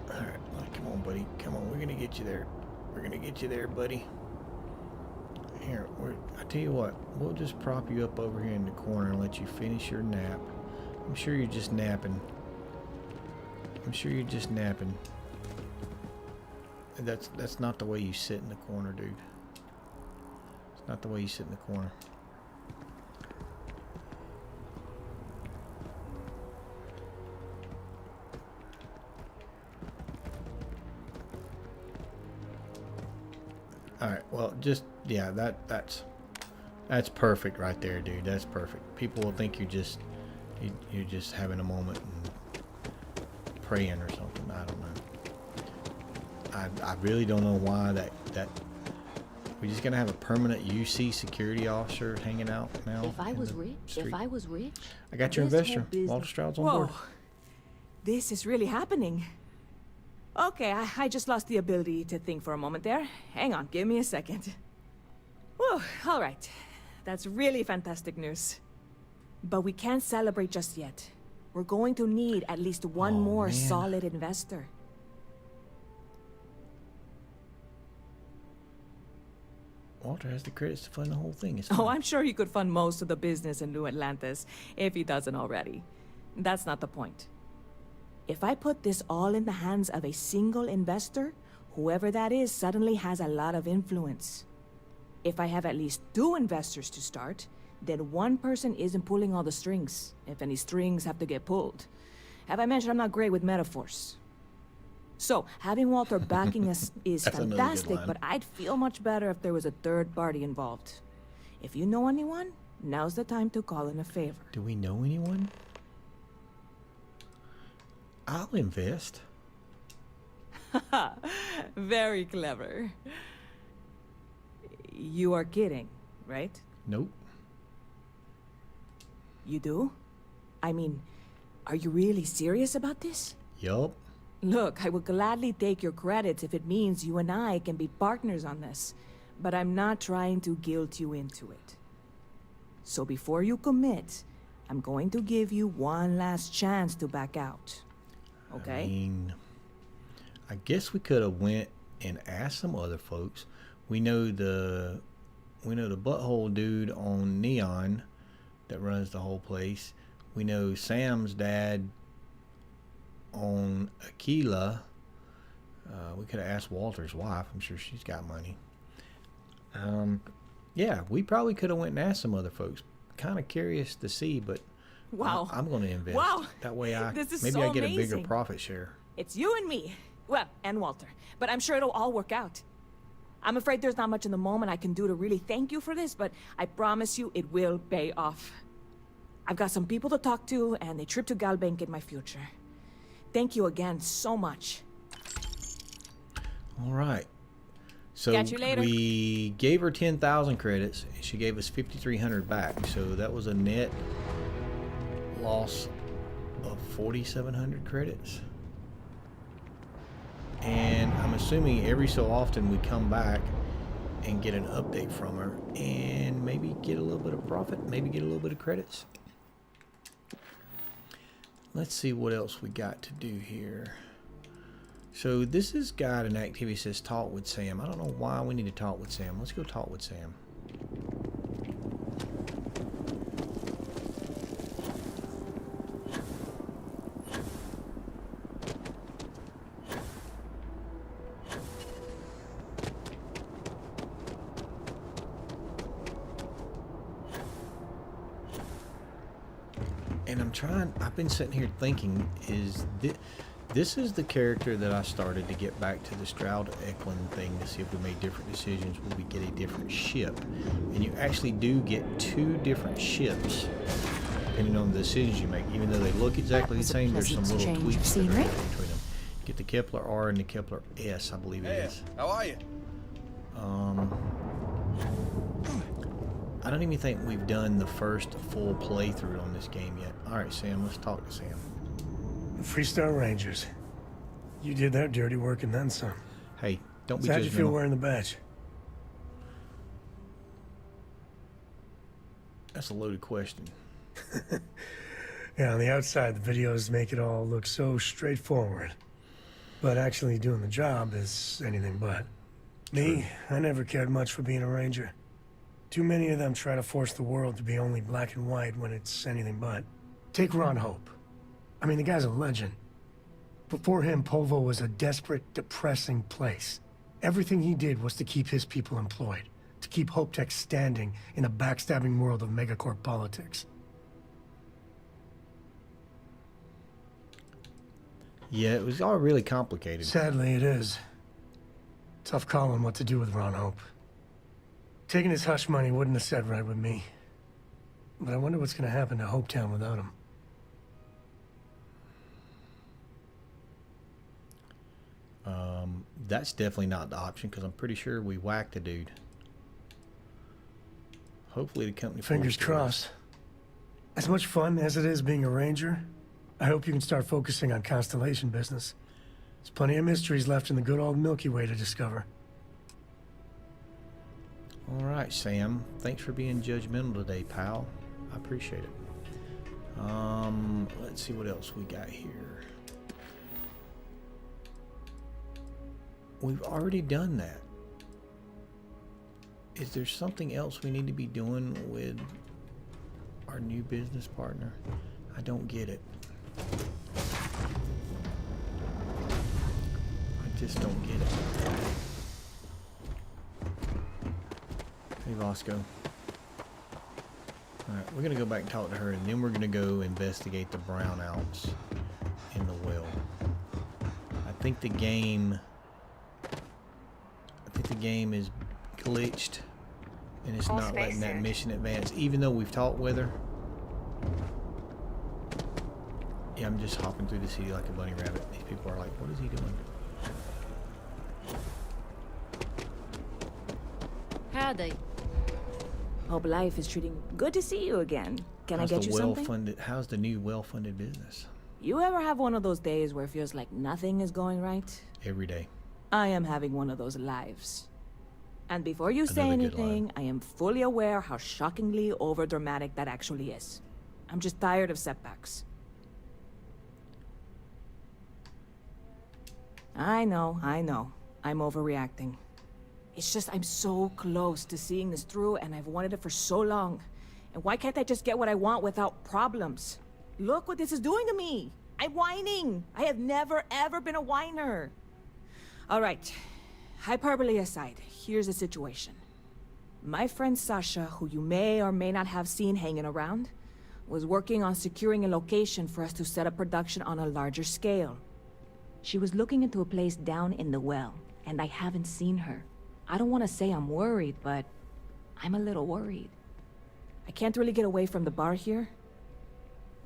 [SPEAKER 1] Alright, come on, buddy. Come on, we're gonna get you there. We're gonna get you there, buddy. Here, I tell you what, we'll just prop you up over here in the corner and let you finish your nap. I'm sure you're just napping. That's not the way you sit in the corner, dude. It's not the way you sit in the corner. Alright, well, just, yeah, that's perfect right there, dude. That's perfect. People will think you're just having a moment and praying or something. I don't know. I really don't know why that we're just gonna have a permanent UC security officer hanging out now.
[SPEAKER 8] If I was rich,
[SPEAKER 1] I got your investor. Walter Stroud's on board.
[SPEAKER 8] This is really happening. Okay, I just lost the ability to think for a moment there. Hang on, give me a second. Whew, all right. That's really fantastic news. But we can't celebrate just yet. We're going to need at least one more solid investor.
[SPEAKER 1] Walter has the credits to fund the whole thing. It's
[SPEAKER 8] Oh, I'm sure he could fund most of the business in New Atlantis, if he doesn't already. That's not the point. If I put this all in the hands of a single investor, whoever that is suddenly has a lot of influence. If I have at least 2 investors to start, then one person isn't pulling all the strings, if any strings have to get pulled. Have I mentioned I'm not great with metaphors? So, having Walter backing us is fantastic, but I'd feel much better if there was a third party involved. If you know anyone, now's the time to call in a favor.
[SPEAKER 1] Do we know anyone? I'll invest.
[SPEAKER 8] Very clever. You are kidding, right?
[SPEAKER 1] Nope.
[SPEAKER 8] You do? I mean, are you really serious about this?
[SPEAKER 1] Yup.
[SPEAKER 8] Look, I would gladly take your credits if it means you and I can be partners on this, but I'm not trying to guilt you into it. So before you commit, I'm going to give you one last chance to back out. Okay?
[SPEAKER 1] I mean, I guess we could have went and asked some other folks. We know the butthole dude on Neon that runs the whole place. We know Sam's dad on Aquila. We could have asked Walter's wife. I'm sure she's got money. Yeah, we probably could have went and asked some other folks. Kind of curious to see, but
[SPEAKER 8] wow,
[SPEAKER 1] I'm going to invest.
[SPEAKER 8] Wow,
[SPEAKER 1] that way I
[SPEAKER 8] this is
[SPEAKER 1] maybe
[SPEAKER 8] so
[SPEAKER 1] I get
[SPEAKER 8] amazing.
[SPEAKER 1] a bigger profit share.
[SPEAKER 8] It's you and me. Well, and Walter. But I'm sure it'll all work out. I'm afraid there's not much in the moment I can do to really thank you for this, but I promise you it will pay off. I've got some people to talk to, and a trip to Galbank in my future. Thank you again so much.
[SPEAKER 1] All right. So
[SPEAKER 8] Catch you later.
[SPEAKER 1] we gave her 10,000 credits. And she gave us 5,300 back. So that was a net loss of 4,700 credits. And I'm assuming every so often we come back and get an update from her and maybe get a little bit of profit, maybe get a little bit of credits. Let's see what else we got to do here. So this is got an activity that says talk with Sam. I don't know why we need to talk with Sam. Let's go talk with Sam. And I've been sitting here thinking, this is the character that I started to get back to the Stroud-Eklund thing to see if we made different decisions. Will we get a different ship? And you actually do get 2 different ships, depending on the decisions you make. Even though they look exactly the same, there's some little tweaks that are between them. You get the Kepler R and the Kepler S, I believe it is.
[SPEAKER 13] How are you?
[SPEAKER 1] I don't even think we've done the first full playthrough on this game yet. Alright, Sam, let's talk to Sam.
[SPEAKER 14] Freestar Rangers. You did that dirty work and then some.
[SPEAKER 1] Hey, don't be judgmental.
[SPEAKER 14] How'd you feel wearing the badge?
[SPEAKER 1] That's a loaded question.
[SPEAKER 14] Yeah, on the outside, the videos make it all look so straightforward. But actually doing the job is anything but. Me, I never cared much for being a ranger. Too many of them try to force the world to be only black and white when it's anything but. Take Ron Hope. I mean, the guy's a legend. Before him, Polvo was a desperate, depressing place. Everything he did was to keep his people employed, to keep Hope Tech standing in a backstabbing world of megacorp politics.
[SPEAKER 1] Yeah, it was all really complicated.
[SPEAKER 14] Sadly, it is. Tough calling what to do with Ron Hope. Taking his hush money wouldn't have sat right with me. But I wonder what's going to happen to Hopetown without him.
[SPEAKER 1] That's definitely not the option because I'm pretty sure we whacked a dude. Hopefully the company...
[SPEAKER 14] Fingers crossed. As much fun as it is being a ranger, I hope you can start focusing on constellation business. There's plenty of mysteries left in the good old Milky Way to discover.
[SPEAKER 1] All right, Sam. Thanks for being judgmental today, pal. I appreciate it. Let's see what else we got here. We've already done that. Is there something else we need to be doing with our new business partner? I don't get it. I just don't get it. Hey, Vasco. Alright, we're gonna go back and talk to her, and then we're gonna go investigate the brownouts in the well. I think the game is glitched, and it's not letting that mission advance, even though we've talked with her. Yeah, I'm just hopping through the city like a bunny rabbit. These people are like, what is he doing?
[SPEAKER 8] Howdy. Hope life is treating you. Good to see you again. Can I get you something?
[SPEAKER 1] How's the new well-funded business?
[SPEAKER 8] You ever have one of those days where it feels like nothing is going right?
[SPEAKER 1] Every day.
[SPEAKER 8] I am having one of those lives. And before you say anything, I am fully aware how shockingly overdramatic that actually is. I'm just tired of setbacks. I know. I'm overreacting. It's just I'm so close to seeing this through, and I've wanted it for so long. And why can't I just get what I want without problems? Look what this is doing to me! I'm whining! I have never, ever been a whiner! Alright, hyperbole aside, here's the situation. My friend Sasha, who you may or may not have seen hanging around, was working on securing a location for us to set up production on a larger scale. She was looking into a place down in the well, and I haven't seen her. I don't want to say I'm worried, but I'm a little worried. I can't really get away from the bar here.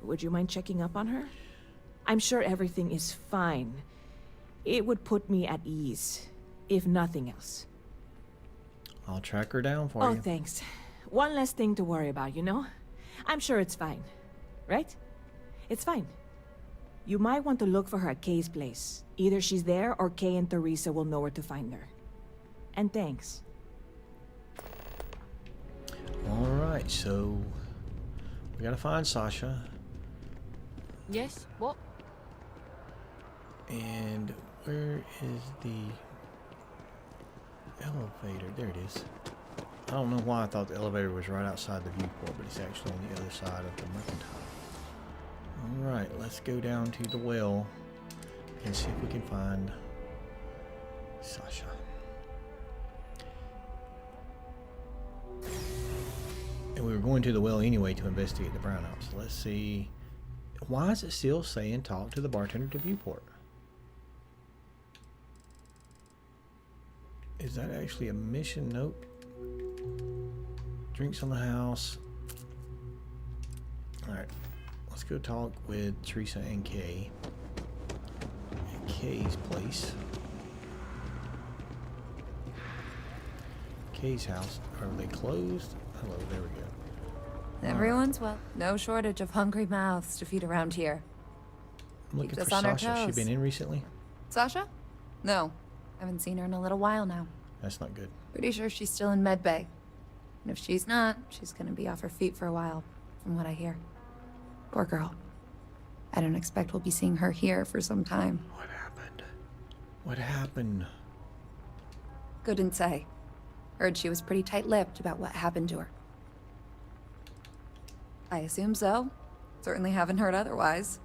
[SPEAKER 8] Would you mind checking up on her? I'm sure everything is fine. It would put me at ease, if nothing else.
[SPEAKER 1] I'll track her down for you.
[SPEAKER 8] Oh, thanks. One less thing to worry about, you know? I'm sure it's fine. Right? It's fine. You might want to look for her at Kay's place. Either she's there or Kay and Teresa will know where to find her. And thanks.
[SPEAKER 1] Alright, so we gotta find Sasha.
[SPEAKER 2] Yes? What?
[SPEAKER 1] And where is the elevator? There it is. I don't know why I thought the elevator was right outside the viewport, but it's actually on the other side of the mercantile. Alright, let's go down to the well and see if we can find Sasha. And we were going to the well anyway to investigate the brownouts. Let's see. Why is it still saying talk to the bartender to viewport? Is that actually a mission? Nope. Drinks on the house. Alright. Let's go talk with Teresa and Kay. At Kay's place. Kay's house. Are they closed? Hello, there we go.
[SPEAKER 2] Everyone's well. No shortage of hungry mouths to feed around here.
[SPEAKER 1] I'm looking
[SPEAKER 2] Keeps
[SPEAKER 1] for
[SPEAKER 2] us on our
[SPEAKER 1] Sasha. She
[SPEAKER 2] toes.
[SPEAKER 1] been in recently?
[SPEAKER 2] Sasha? No. Haven't seen her in a little while now.
[SPEAKER 1] That's not good.
[SPEAKER 2] Pretty sure she's still in med bay. And if she's not, she's gonna be off her feet for a while, from what I hear. Poor girl. I don't expect we'll be seeing her here for some time.
[SPEAKER 1] What happened? What happened?
[SPEAKER 2] Couldn't say. Heard she was pretty tight-lipped about what happened to her. I assume so. Certainly haven't heard otherwise.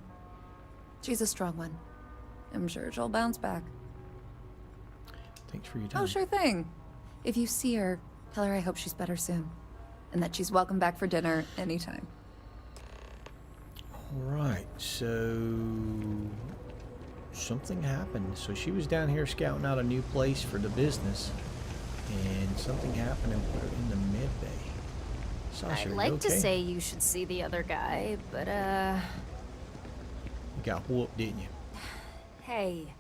[SPEAKER 2] She's a strong one. I'm sure she'll bounce back.
[SPEAKER 1] Thanks for your time.
[SPEAKER 2] Oh, sure thing. If you see her, tell her I hope she's better soon. And that she's welcome back for dinner anytime.
[SPEAKER 1] Alright, so something happened. So she was down here scouting out a new place for the business, and something happened and put her in the med bay. Sasha,
[SPEAKER 13] I'd like
[SPEAKER 1] you okay?
[SPEAKER 13] to say you should see the other guy, but
[SPEAKER 1] You got whooped, didn't you?
[SPEAKER 13] hey,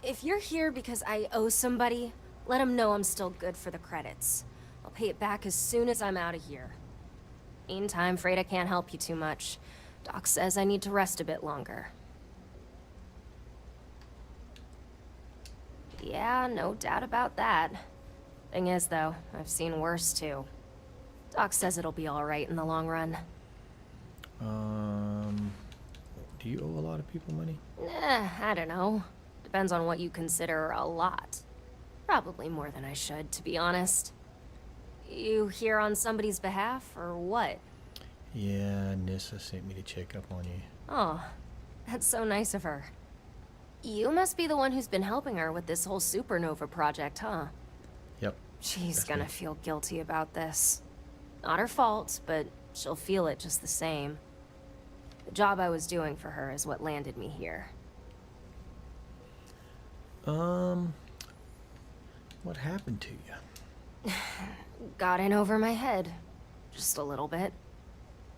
[SPEAKER 13] If you're here because I owe somebody, let them know I'm still good for the credits. I'll pay it back as soon as I'm out of here. Meantime, afraid I can't help you too much. Doc says I need to rest a bit longer. Yeah, no doubt about that. Thing is, though, I've seen worse, too. Doc says it'll be alright in the long run.
[SPEAKER 1] Do you owe a lot of people money?
[SPEAKER 13] I don't know. Depends on what you consider a lot. Probably more than I should, to be honest. You here on somebody's behalf, or what?
[SPEAKER 1] Yeah, Nissa sent me to check up on you.
[SPEAKER 13] Oh, that's so nice of her. You must be the one who's been helping her with this whole supernova project, huh?
[SPEAKER 1] Yep.
[SPEAKER 13] She's gonna feel guilty about this. Not her fault, but she'll feel it just the same. The job I was doing for her is what landed me here.
[SPEAKER 1] What happened to you?
[SPEAKER 13] Got in over my head. Just a little bit.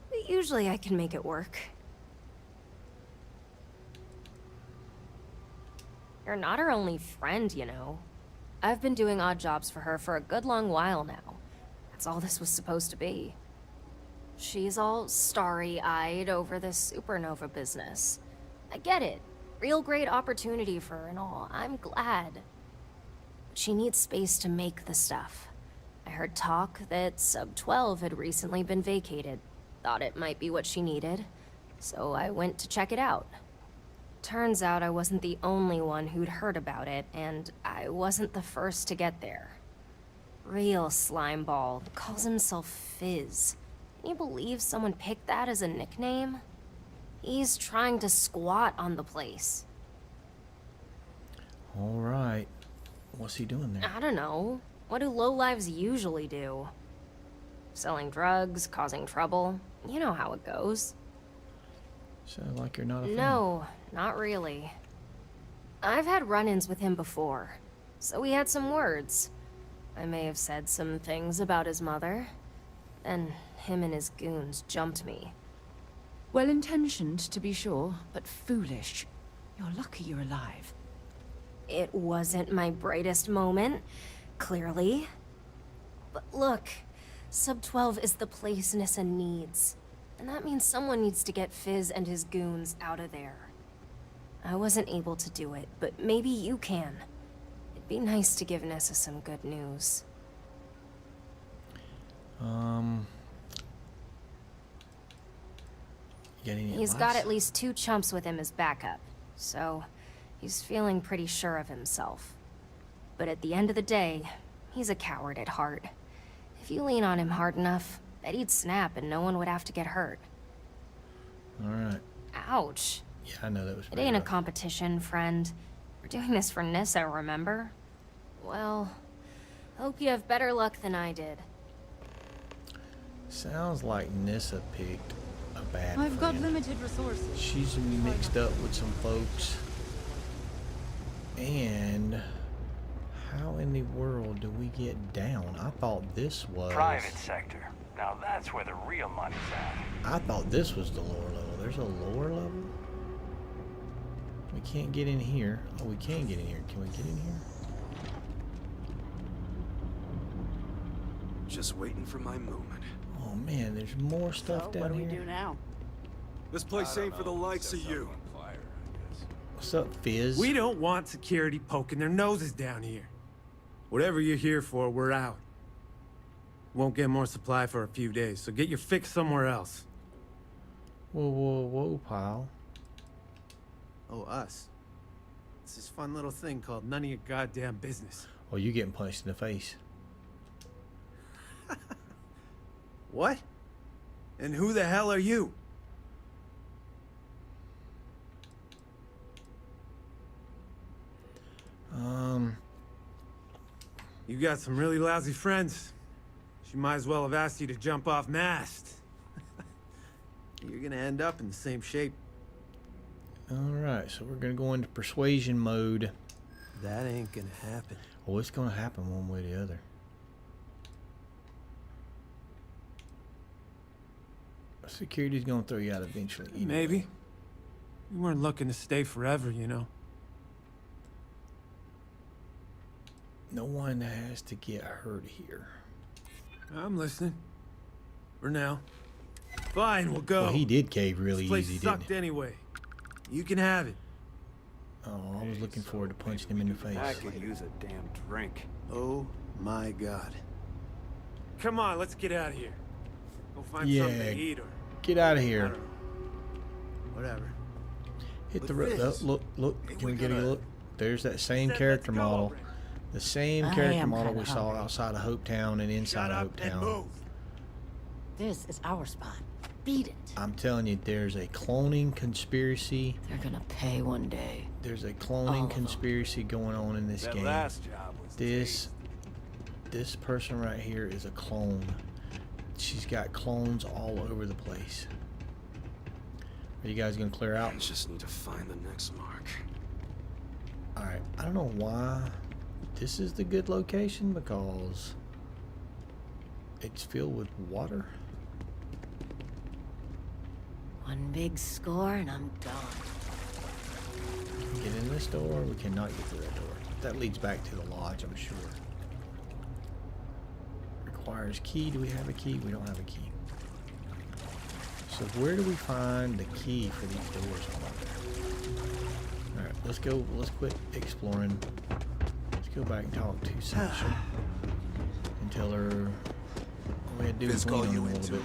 [SPEAKER 13] But usually I can make it work. You're not her only friend, you know. I've been doing odd jobs for her for a good long while now. That's all this was supposed to be. She's all starry-eyed over this supernova business. I get it. Real great opportunity for her and all. I'm glad. But she needs space to make the stuff. I heard talk that Sub-12 had recently been vacated. Thought it might be what she needed. So I went to check it out. Turns out I wasn't the only one who'd heard about it, and I wasn't the first to get there. Real slimeball. Calls himself Fizz. Can you believe someone picked that as a nickname? He's trying to squat on the place.
[SPEAKER 1] All right. What's he doing there?
[SPEAKER 13] I don't know. What do lowlives usually do? Selling drugs, causing trouble. You know how it goes.
[SPEAKER 1] Sounds like you're not a fan.
[SPEAKER 13] No, not really. I've had run-ins with him before, so we had some words. I may have said some things about his mother. Then him and his goons jumped me.
[SPEAKER 11] Well-intentioned, to be sure, but foolish. You're lucky you're alive.
[SPEAKER 13] It wasn't my brightest moment, clearly. But look, Sub-12 is the place Nissa needs. And that means someone needs to get Fizz and his goons out of there. I wasn't able to do it, but maybe you can. It'd be nice to give Nissa some good news. He's got at least 2 chumps with him as backup, so he's feeling pretty sure of himself. But at the end of the day, he's a coward at heart. If you lean on him hard enough, bet he'd snap and no one would have to get hurt.
[SPEAKER 1] All right.
[SPEAKER 13] Ouch.
[SPEAKER 1] Yeah, I know that was
[SPEAKER 13] It
[SPEAKER 1] pretty
[SPEAKER 13] ain't a
[SPEAKER 1] rough.
[SPEAKER 13] competition, friend. We're doing this for Nissa, remember? Well, hope you have better luck than I did.
[SPEAKER 1] Sounds like Nissa picked a bad
[SPEAKER 15] I've got
[SPEAKER 1] friend.
[SPEAKER 15] limited resources.
[SPEAKER 1] She's mixed up with some folks. And how in the world do we get down? I thought this was...
[SPEAKER 16] Private sector. Now that's where the real money's at.
[SPEAKER 1] I thought this was the lower level. There's a lower level? We can't get in here. Oh, we can get in here. Can we get in here?
[SPEAKER 17] Just waiting for my moment.
[SPEAKER 1] Oh man, there's more stuff down
[SPEAKER 15] What do we
[SPEAKER 1] here.
[SPEAKER 15] do now?
[SPEAKER 17] This place ain't for the likes of you.
[SPEAKER 1] What's up, Fizz?
[SPEAKER 18] We don't want security poking their noses down here. Whatever you're here for, we're out. Won't get more supply for a few days, so get your fix somewhere else.
[SPEAKER 1] Whoa, whoa, whoa, pal.
[SPEAKER 5] Oh, us. It's this fun little thing called none of your goddamn business.
[SPEAKER 1] Oh, you getting punched in the face.
[SPEAKER 5] What? And who the hell are you?
[SPEAKER 18] You got some really lousy friends. She might as well have asked you to jump off mast.
[SPEAKER 5] You're gonna end up in the same shape.
[SPEAKER 1] Alright, so we're gonna go into persuasion mode.
[SPEAKER 5] That ain't gonna happen.
[SPEAKER 1] Oh, it's gonna happen one way or the other. Security's gonna throw you out eventually.
[SPEAKER 18] Maybe. We weren't looking to stay forever, you know.
[SPEAKER 1] No one has to get hurt here.
[SPEAKER 18] I'm listening. For now. Fine, we'll go.
[SPEAKER 1] Well, he did cave really
[SPEAKER 18] This place
[SPEAKER 1] easy,
[SPEAKER 18] sucked
[SPEAKER 1] didn't he?
[SPEAKER 18] anyway. You can have it.
[SPEAKER 1] Oh, I was looking forward to punching him in the face.
[SPEAKER 17] I could use a damn drink.
[SPEAKER 7] Oh my god.
[SPEAKER 18] Come on, let's get out of here. Go find
[SPEAKER 1] Yeah,
[SPEAKER 18] something to eat or
[SPEAKER 1] get out of
[SPEAKER 18] I
[SPEAKER 1] here.
[SPEAKER 18] don't know. Whatever.
[SPEAKER 1] Hit the road. Oh, look. Can we get a look? There's that same character model. The same
[SPEAKER 15] I
[SPEAKER 1] character
[SPEAKER 15] am
[SPEAKER 1] model
[SPEAKER 15] kinda
[SPEAKER 1] we saw
[SPEAKER 15] hungry.
[SPEAKER 1] outside of Hopetown and inside of Hopetown.
[SPEAKER 15] This is our spot. Beat it.
[SPEAKER 1] I'm telling you, there's a cloning conspiracy.
[SPEAKER 15] They're gonna pay one day.
[SPEAKER 1] There's a
[SPEAKER 15] All
[SPEAKER 1] cloning
[SPEAKER 15] of them.
[SPEAKER 1] conspiracy going on in this
[SPEAKER 17] That
[SPEAKER 1] game.
[SPEAKER 17] last job was
[SPEAKER 1] This person right here is a clone. She's got clones all over the place. Are you guys gonna clear out?
[SPEAKER 17] I just need to find the next mark.
[SPEAKER 1] Alright, I don't know why this is the good location, because it's filled with water.
[SPEAKER 15] One big score and I'm done.
[SPEAKER 1] Can we get in this door? We cannot get through that door. That leads back to the lodge, I'm sure. Requires key. Do we have a key? We don't have a key. So where do we find the key for these doors? Alright, let's go. Let's quit exploring. Let's go back and talk to Sasha and tell her all we had to do is lean on him a little bit.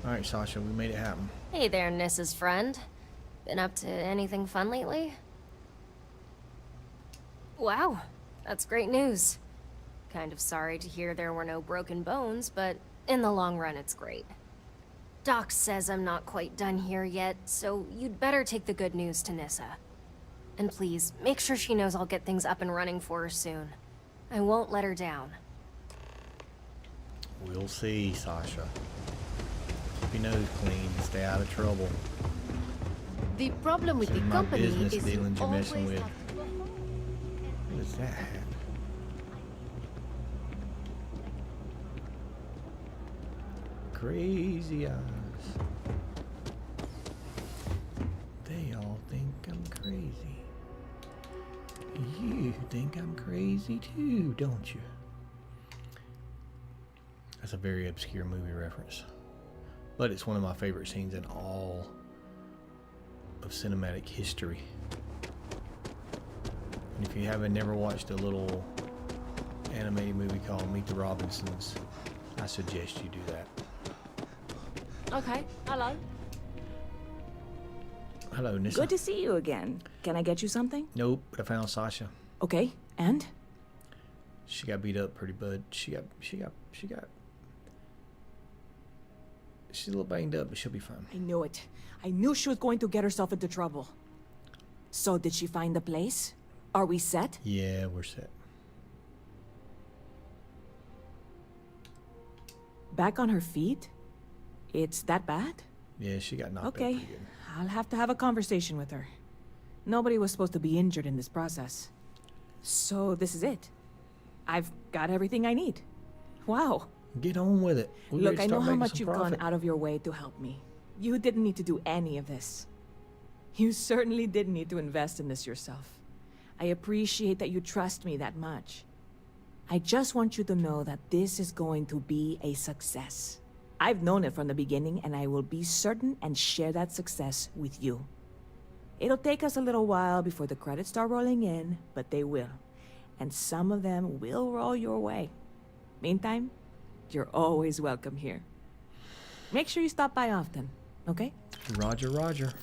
[SPEAKER 1] Alright, Sasha, we made it happen.
[SPEAKER 13] Hey there, Nissa's friend. Been up to anything fun lately? Wow, that's great news. Kind of sorry to hear there were no broken bones, but in the long run, it's great. Doc says I'm not quite done here yet, so you'd better take the good news to Nissa. And please, make sure she knows I'll get things up and running for her soon. I won't let her down.
[SPEAKER 1] We'll see, Sasha. Keep your nose clean and stay out of trouble.
[SPEAKER 15] The problem with
[SPEAKER 1] This
[SPEAKER 15] the
[SPEAKER 1] is my
[SPEAKER 15] company
[SPEAKER 1] business
[SPEAKER 15] is you
[SPEAKER 1] dealings you're
[SPEAKER 15] always
[SPEAKER 1] messing with.
[SPEAKER 15] have to go home.
[SPEAKER 1] What is that hat? Crazy eyes. They all think I'm crazy. You think I'm crazy too, don't you? That's a very obscure movie reference. But it's one of my favorite scenes in all of cinematic history. And if you haven't never watched a little animated movie called Meet the Robinsons, I suggest you do that.
[SPEAKER 8] Okay, hello.
[SPEAKER 1] Hello, Nissa.
[SPEAKER 8] Good to see you again. Can I get you something?
[SPEAKER 1] Nope, but I found Sasha.
[SPEAKER 8] Okay, and?
[SPEAKER 1] She got beat up pretty bad. She's a little banged up, but she'll be fine.
[SPEAKER 8] I knew it. I knew she was going to get herself into trouble. So did she find the place? Are we set?
[SPEAKER 1] Yeah, we're set.
[SPEAKER 8] Back on her feet? It's that bad?
[SPEAKER 1] Yeah, she got knocked
[SPEAKER 8] Okay,
[SPEAKER 1] up pretty good.
[SPEAKER 8] I'll have to have a conversation with her. Nobody was supposed to be injured in this process. So this is it. I've got everything I need. Wow.
[SPEAKER 1] Get on with it. We
[SPEAKER 8] Look,
[SPEAKER 1] ready to
[SPEAKER 8] I know
[SPEAKER 1] start
[SPEAKER 8] how
[SPEAKER 1] making
[SPEAKER 8] much
[SPEAKER 1] some
[SPEAKER 8] you've
[SPEAKER 1] profit.
[SPEAKER 8] gone out of your way to help me. You didn't need to do any of this. You certainly didn't need to invest in this yourself. I appreciate that you trust me that much. I just want you to know that this is going to be a success. I've known it from the beginning, and I will be certain and share that success with you. It'll take us a little while before the credits start rolling in, but they will. And some of them will roll your way. Meantime, you're always welcome here. Make sure you stop by often, okay?
[SPEAKER 1] Roger, roger.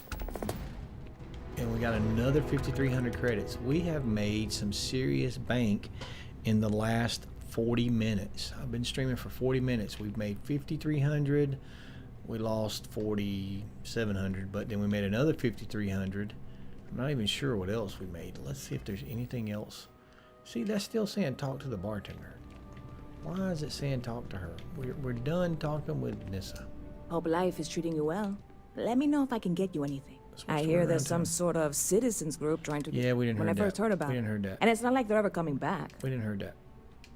[SPEAKER 1] And we got another 5,300 credits. We have made some serious bank in the last 40 minutes. I've been streaming for 40 minutes. We've made 5,300. We lost 4,700, but then we made another 5,300. I'm not even sure what else we made. Let's see if there's anything else. See, that's still saying talk to the bartender. Why is it saying talk to her? We're done talking with Nissa.
[SPEAKER 8] Hope life is treating you well. Let me know if I can get you anything. I
[SPEAKER 1] what's
[SPEAKER 8] hear
[SPEAKER 1] around
[SPEAKER 8] there's some
[SPEAKER 1] town.
[SPEAKER 8] sort of citizens group trying to get...
[SPEAKER 1] Yeah, we didn't
[SPEAKER 8] when
[SPEAKER 1] heard
[SPEAKER 8] I first
[SPEAKER 1] that.
[SPEAKER 8] heard about
[SPEAKER 1] We
[SPEAKER 8] it.
[SPEAKER 1] didn't heard that.
[SPEAKER 8] And it's not like they're ever coming back.
[SPEAKER 1] We didn't heard that.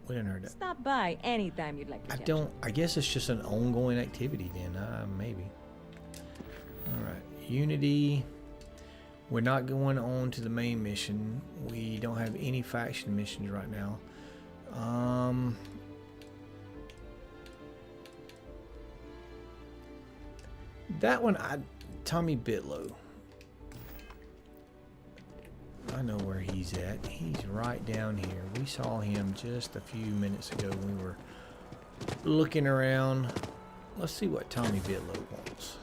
[SPEAKER 1] We didn't heard that.
[SPEAKER 8] Stop by anytime you'd like to
[SPEAKER 1] I
[SPEAKER 8] catch
[SPEAKER 1] don't. I guess it's just an ongoing activity then. Maybe. Alright, Unity. We're not going on to the main mission. We don't have any faction missions right now. That one, Tommy Bitlow. I know where he's at. He's right down here. We saw him just a few minutes ago when we were looking around. Let's see what Tommy Bitlow wants.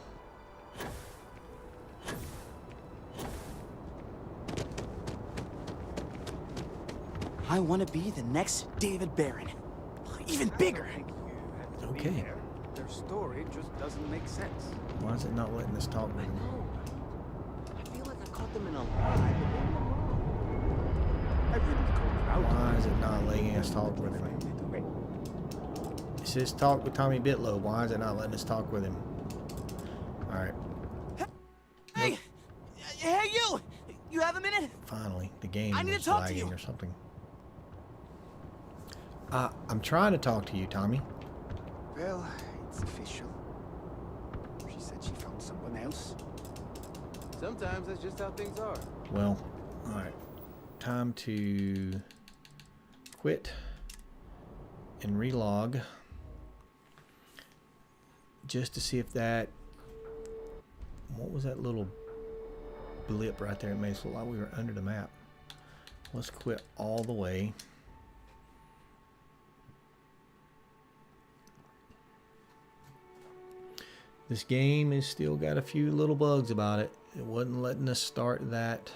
[SPEAKER 3] I want to be the next David Barron. Even bigger.
[SPEAKER 1] Okay.
[SPEAKER 17] Their story just doesn't make sense.
[SPEAKER 1] Why is it not letting us talk with him?
[SPEAKER 3] I feel like I caught them in a lie. I wouldn't call them out.
[SPEAKER 1] Why is it not letting us talk with him? It says talk with Tommy Bitlow. Why is it not letting us talk with him? Alright.
[SPEAKER 3] Hey! Hey, you! You have a minute?
[SPEAKER 1] Finally, the game
[SPEAKER 3] I need to
[SPEAKER 1] was
[SPEAKER 3] talk to
[SPEAKER 1] lagging
[SPEAKER 3] you.
[SPEAKER 1] or something. I'm trying to talk to you, Tommy.
[SPEAKER 17] Well, it's official. She said she found someone else. Sometimes that's just how things are.
[SPEAKER 1] Well, alright. Time to quit and relog. Just to see if that... What was that little blip right there? It made us look like we were under the map. Let's quit all the way. This game has still got a few little bugs about it. It wasn't letting us start that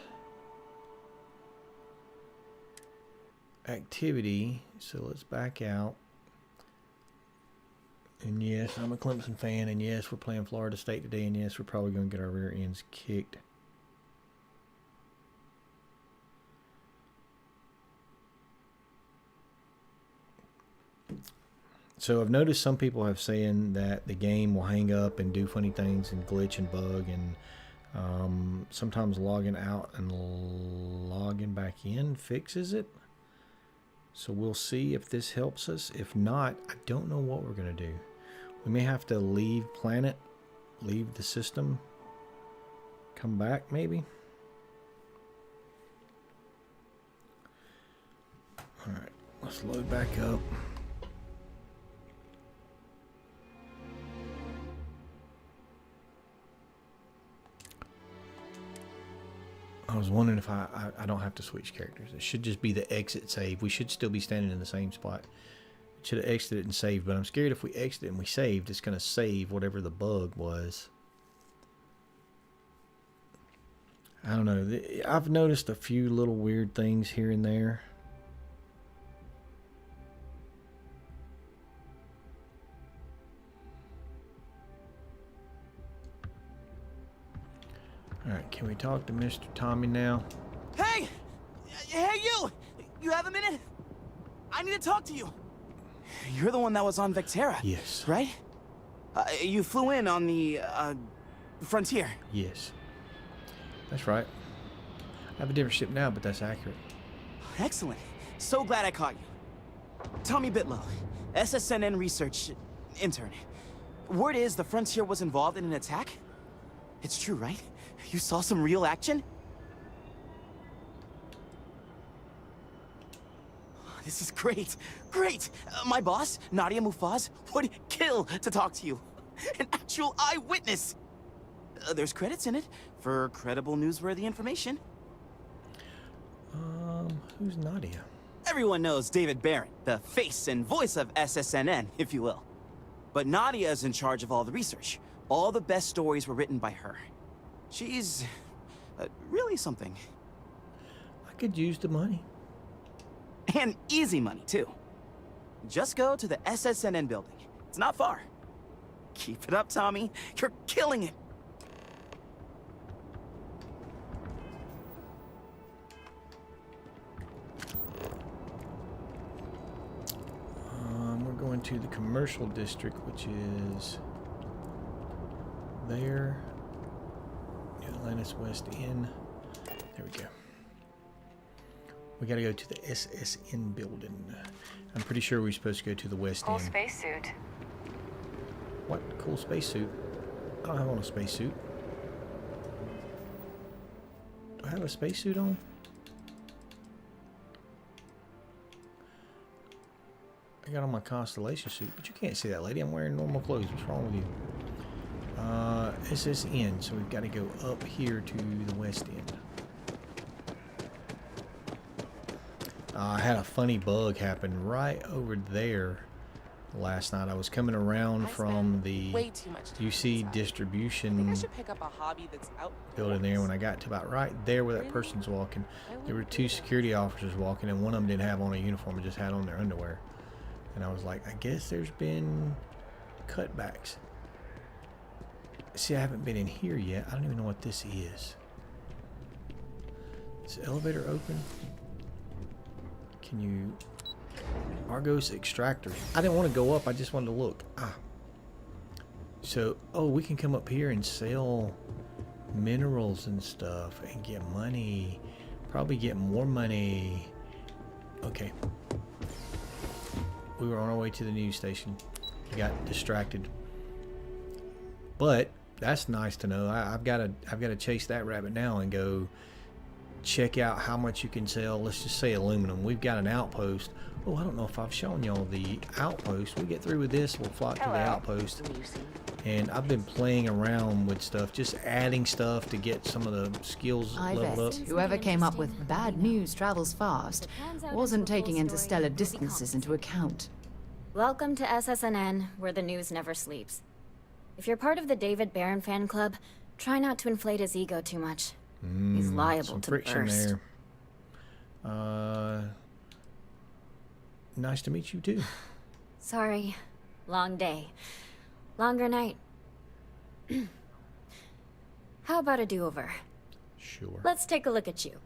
[SPEAKER 1] activity. So let's back out. And yes, I'm a Clemson fan. And yes, we're playing Florida State today. And yes, we're probably going to get our rear ends kicked. So I've noticed some people have saying that the game will hang up and do funny things and glitch and bug, and sometimes logging out and logging back in fixes it. So we'll see if this helps us. If not, I don't know what we're going to do. We may have to leave planet, leave the system, come back maybe. Alright, let's load back up. I was wondering if I don't have to switch characters. It should just be the exit save. We should still be standing in the same spot. It should have exited and saved, but I'm scared if we exit and we saved, it's going to save whatever the bug was. I don't know. I've noticed a few little weird things here and there. Alright, can we talk to Mr. Tommy now?
[SPEAKER 3] Hey! Hey, you! You have a minute? I need to talk to you. You're the one that was on Vectera.
[SPEAKER 1] Yes.
[SPEAKER 3] Right? You flew in on the, Frontier.
[SPEAKER 1] Yes. That's right. I have a different ship now, but that's accurate.
[SPEAKER 3] Excellent. So glad I caught you. Tommy Bitlow, SSNN research intern. Word is the Frontier was involved in an attack? It's true, right? You saw some real action? This is great. Great! My boss, Nadia Mufaz, would kill to talk to you. An actual eyewitness! There's credits in it for credible newsworthy information.
[SPEAKER 1] Who's Nadia?
[SPEAKER 3] Everyone knows David Barron, the face and voice of SSNN, if you will. But Nadia is in charge of all the research. All the best stories were written by her. She's really something.
[SPEAKER 1] I could use the money.
[SPEAKER 3] And easy money, too. Just go to the SSNN building. It's not far. Keep it up, Tommy. You're killing it.
[SPEAKER 1] We're going to the commercial district, which is there. Atlantis West End. There we go. We gotta go to the SSN building. I'm pretty sure we're supposed to go to the West End.
[SPEAKER 19] Cool spacesuit.
[SPEAKER 1] What? Cool spacesuit? I don't have on a spacesuit. I have a spacesuit on? I got on my constellation suit, but you can't see that, lady. I'm wearing normal clothes. What's wrong with you? SSN, so we've got to go up here to the west end. I had a funny bug happen right over there last night. I was coming around from the UC distribution building there. When I got to about right there where that person's walking, there were two security officers walking, and one of them didn't have on a uniform, just had on their underwear. And I was like, I guess there's been cutbacks. See, I haven't been in here yet. I don't even know what this is. Is the elevator open? Can you... Argos extractors. I didn't want to go up. I just wanted to look. So, oh, we can come up here and sell minerals and stuff and get money. Probably get more money. Okay. We were on our way to the news station. We got distracted. But that's nice to know. I've got to chase that rabbit now and go check out how much you can sell. Let's just say aluminum. We've got an outpost. Oh, I don't know if I've shown y'all the outpost. We get through with this, we'll flock to the outpost. And I've been playing around with stuff, just adding stuff to get some of the skills leveled up.
[SPEAKER 19] Whoever came up with bad news travels fast wasn't taking interstellar distances into account.
[SPEAKER 20] Welcome to SSNN, where the news never sleeps. If you're part of the David Barron fan club, try not to inflate his ego too much. He's liable to burst.
[SPEAKER 1] There. Nice to meet you too.
[SPEAKER 20] Sorry. Long day. Longer night. How about a do-over?
[SPEAKER 1] Sure.
[SPEAKER 20] Let's take a look at you.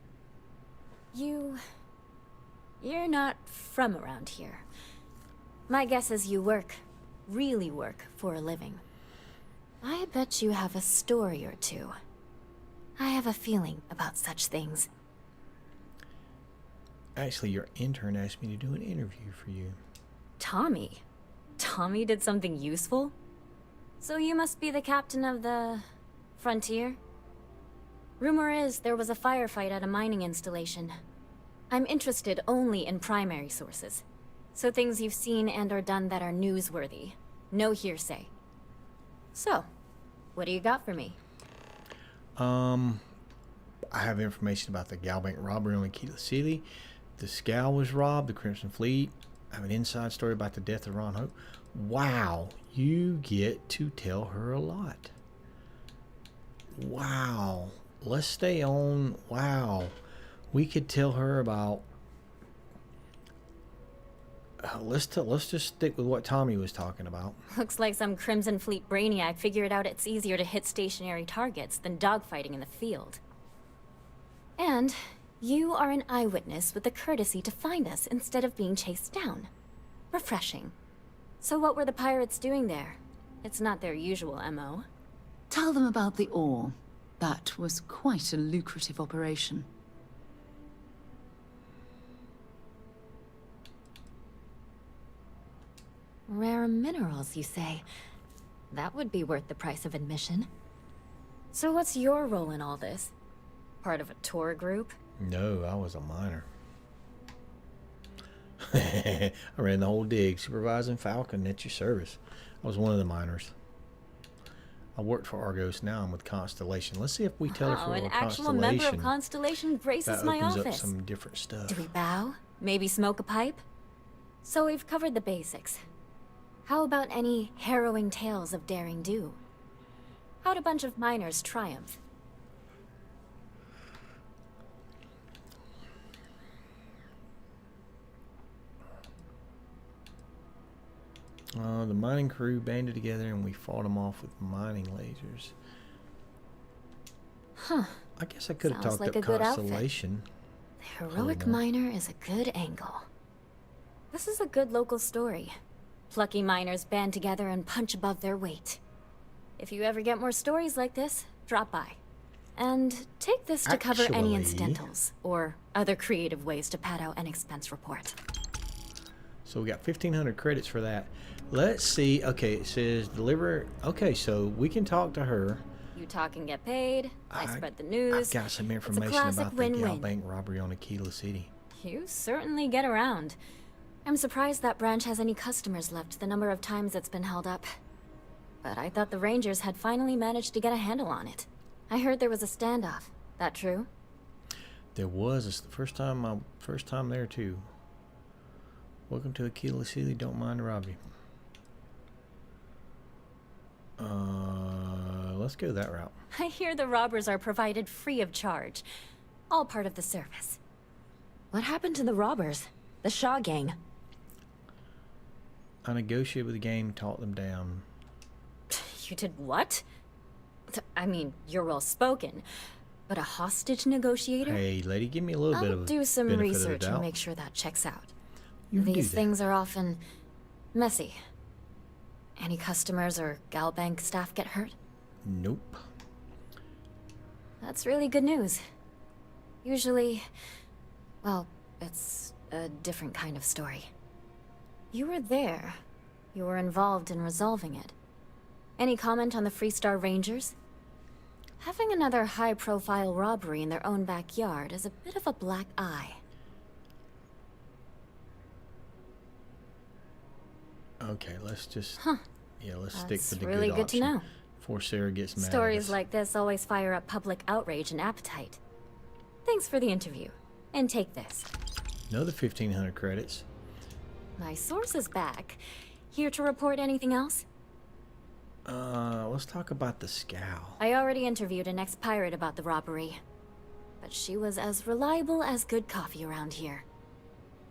[SPEAKER 20] You're not from around here. My guess is you work, really work, for a living. I bet you have a story or two. I have a feeling about such things.
[SPEAKER 1] Actually, your intern asked me to do an interview for you.
[SPEAKER 20] Tommy? Tommy did something useful? So you must be the captain of the... Frontier? Rumor is there was a firefight at a mining installation. I'm interested only in primary sources. So things you've seen and or done that are newsworthy. No hearsay. So, what do you got for me?
[SPEAKER 1] I have information about the Galbank robbery on the Key to the City. The Scow was robbed, the Crimson Fleet. I have an inside story about the death of Ron Hope. Wow, you get to tell her a lot. Wow. Let's stay on. Wow. We could tell her about... let's just stick with what Tommy was talking about.
[SPEAKER 20] Looks like some Crimson Fleet brainiac figured out it's easier to hit stationary targets than dogfighting in the field. And you are an eyewitness with the courtesy to find us instead of being chased down. Refreshing. So what were the pirates doing there? It's not their usual MO.
[SPEAKER 19] Tell them about the ore. That was quite a lucrative operation.
[SPEAKER 20] Rare minerals, you say? That would be worth the price of admission. So what's your role in all this? Part of a tour group?
[SPEAKER 1] No, I was a miner. I ran the whole dig, supervising Falcon at your service. I was one of the miners. I worked for Argos, now I'm with Constellation. Let's see if we tell her for
[SPEAKER 20] an
[SPEAKER 1] a
[SPEAKER 20] actual member of Constellation graces my
[SPEAKER 1] opens
[SPEAKER 20] office.
[SPEAKER 1] Up some different stuff.
[SPEAKER 20] Do we bow? Maybe smoke a pipe? So we've covered the basics. How about any harrowing tales of daring do? How'd a bunch of miners triumph?
[SPEAKER 1] The mining crew banded together and we fought them off with mining lasers.
[SPEAKER 20] Huh.
[SPEAKER 1] I guess I could have
[SPEAKER 20] Sounds
[SPEAKER 1] talked
[SPEAKER 20] like
[SPEAKER 1] up
[SPEAKER 20] a good outfit.
[SPEAKER 1] Constellation.
[SPEAKER 20] The heroic miner is a good angle. This is a good local story. Plucky miners band together and punch above their weight. If you ever get more stories like this, drop by. And take this to cover any incidentals, or other creative ways to pad out an expense report.
[SPEAKER 1] So we got 1,500 credits for that. Let's see. Okay, it says deliver. Okay, so we can talk to her.
[SPEAKER 20] You talk and get paid. I spread the news.
[SPEAKER 1] I've got some
[SPEAKER 20] It's a
[SPEAKER 1] information
[SPEAKER 20] classic
[SPEAKER 1] about the gal
[SPEAKER 20] win-win.
[SPEAKER 1] bank robbery on Aquila City.
[SPEAKER 20] You certainly get around. I'm surprised that branch has any customers left, the number of times it's been held up. But I thought the Rangers had finally managed to get a handle on it. I heard there was a standoff. That true?
[SPEAKER 1] There was. It's the first time there too. Welcome to Aquila City. Don't mind to rob you. Let's go that route.
[SPEAKER 20] I hear the robbers are provided free of charge. All part of the service. What happened to the robbers? The Shaw gang?
[SPEAKER 1] I negotiated with the gang, talked them down.
[SPEAKER 20] You did what? I mean, you're well spoken, but a hostage negotiator?
[SPEAKER 1] Hey, lady, give me a little bit of
[SPEAKER 20] I'll do some
[SPEAKER 1] benefit of the
[SPEAKER 20] research and
[SPEAKER 1] doubt.
[SPEAKER 20] make sure that checks out.
[SPEAKER 1] You do
[SPEAKER 20] These
[SPEAKER 1] that.
[SPEAKER 20] things are often messy. Any customers or gal bank staff get hurt?
[SPEAKER 1] Nope.
[SPEAKER 20] That's really good news. Usually, well, it's a different kind of story. You were there. You were involved in resolving it. Any comment on the Freestar Rangers? Having another high-profile robbery in their own backyard is a bit of a black eye.
[SPEAKER 1] Okay, let's just...
[SPEAKER 20] Huh.
[SPEAKER 1] Yeah, let's stick
[SPEAKER 20] That's
[SPEAKER 1] with the
[SPEAKER 20] really
[SPEAKER 1] good
[SPEAKER 20] good to
[SPEAKER 1] option
[SPEAKER 20] know.
[SPEAKER 1] before Sarah gets mad at
[SPEAKER 20] Stories
[SPEAKER 1] us.
[SPEAKER 20] like this always fire up public outrage and appetite. Thanks for the interview. And take this.
[SPEAKER 1] Another 1,500 credits.
[SPEAKER 20] My source is back. Here to report anything else?
[SPEAKER 1] Let's talk about the scowl.
[SPEAKER 20] I already interviewed an ex-pirate about the robbery. But she was as reliable as good coffee around here.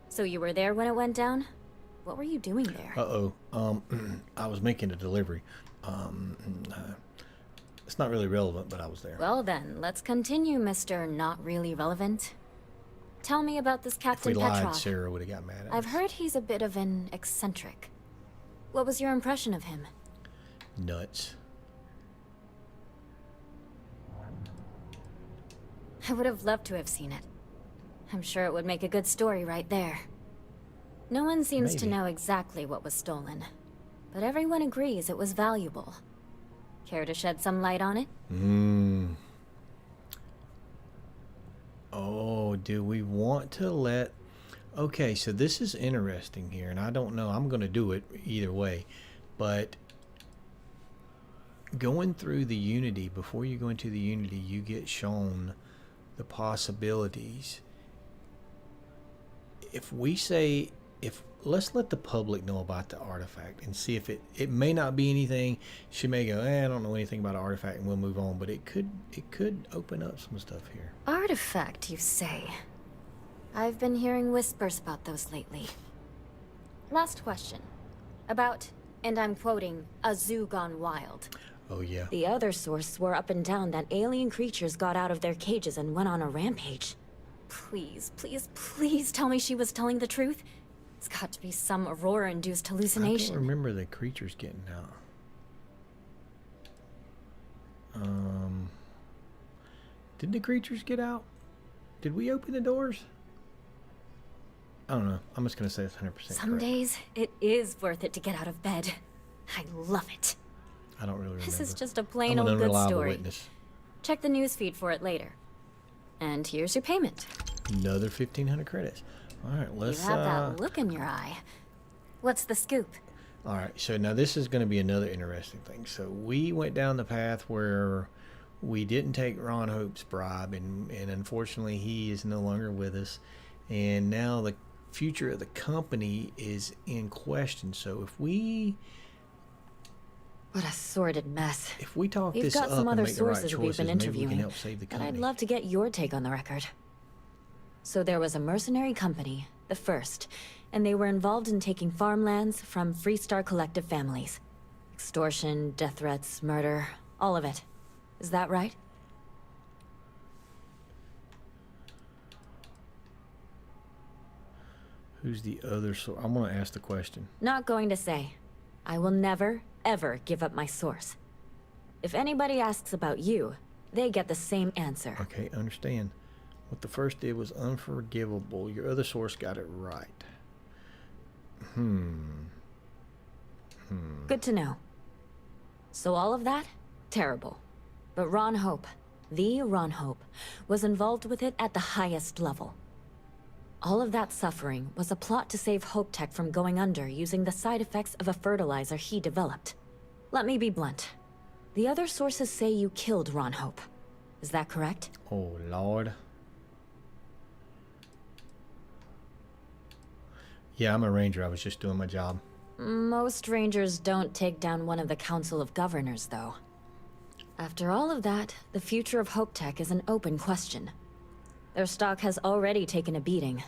[SPEAKER 20] So you were there when it went down? What were you doing there?
[SPEAKER 1] I was making a delivery. It's not really relevant, but I was there.
[SPEAKER 20] Well then, let's continue, Mr. Not Really Relevant. Tell me about this
[SPEAKER 1] If we
[SPEAKER 20] Captain
[SPEAKER 1] lied,
[SPEAKER 20] Petrov.
[SPEAKER 1] Sarah would have got mad at
[SPEAKER 20] I've
[SPEAKER 1] us.
[SPEAKER 20] heard he's a bit of an eccentric. What was your impression of him?
[SPEAKER 1] Nuts.
[SPEAKER 20] I would have loved to have seen it. I'm sure it would make a good story right there. No one seems to
[SPEAKER 1] Maybe.
[SPEAKER 20] know exactly what was stolen, but everyone agrees it was valuable. Care to shed some light on it?
[SPEAKER 1] Oh, do we want to let... Okay, so this is interesting here, and I don't know. I'm going to do it either way. But going through the Unity, before you go into the Unity, you get shown the possibilities. If we say... let's let the public know about the artifact and see if it may not be anything. She may go, I don't know anything about an artifact, and we'll move on. But it could open up some stuff here.
[SPEAKER 20] Artifact, you say? I've been hearing whispers about those lately. Last question. About, and I'm quoting, a zoo gone wild.
[SPEAKER 1] Oh yeah.
[SPEAKER 20] The other source swore up and down that alien creatures got out of their cages and went on a rampage. Please, please, please tell me she was telling the truth. It's got to be some Aurora-induced
[SPEAKER 1] I
[SPEAKER 20] hallucination.
[SPEAKER 1] don't remember the creatures getting out. Did the creatures get out? Did we open the doors? I don't know. I'm just gonna say it's 100%
[SPEAKER 20] Some
[SPEAKER 1] correct.
[SPEAKER 20] days, it is worth it to get out of bed. I love it.
[SPEAKER 1] I don't really remember.
[SPEAKER 20] This is just a plain
[SPEAKER 1] I'm an
[SPEAKER 20] old good
[SPEAKER 1] unreliable
[SPEAKER 20] story.
[SPEAKER 1] witness.
[SPEAKER 20] Check the newsfeed for it later. And here's your payment.
[SPEAKER 1] Another 1,500 credits. All right, let's.
[SPEAKER 20] You have that look in your eye. What's the scoop?
[SPEAKER 1] All right, so now this is going to be another interesting thing. So we went down the path where we didn't take Ron Hope's bribe, and unfortunately he is no longer with us. And now the future of the company is in question. So if we...
[SPEAKER 20] What a sordid mess.
[SPEAKER 1] If we talk
[SPEAKER 20] We've
[SPEAKER 1] this
[SPEAKER 20] got
[SPEAKER 1] up
[SPEAKER 20] some
[SPEAKER 1] and
[SPEAKER 20] other
[SPEAKER 1] make the right
[SPEAKER 20] sources we've
[SPEAKER 1] choices,
[SPEAKER 20] been
[SPEAKER 1] maybe we can
[SPEAKER 20] interviewing,
[SPEAKER 1] help save the
[SPEAKER 20] and I'd
[SPEAKER 1] company.
[SPEAKER 20] love to get your take on the record. So there was a mercenary company, the First, and they were involved in taking farmlands from Freestar Collective families. Extortion, death threats, murder, all of it. Is that right?
[SPEAKER 1] Who's the other source? I'm going to ask the question.
[SPEAKER 20] Not going to say. I will never, ever give up my source. If anybody asks about you, they get the same answer.
[SPEAKER 1] Okay, understand. What the First did was unforgivable. Your other source got it right.
[SPEAKER 20] Good to know. So all of that? Terrible. But Ron Hope, the Ron Hope, was involved with it at the highest level. All of that suffering was a plot to save Hope Tech from going under using the side effects of a fertilizer he developed. Let me be blunt. The other sources say you killed Ron Hope. Is that correct?
[SPEAKER 1] Oh, Lord. Yeah, I'm a ranger. I was just doing my job.
[SPEAKER 20] Most rangers don't take down one of the Council of Governors, though. After all of that, the future of Hope Tech is an open question. Their stock has already taken a beating.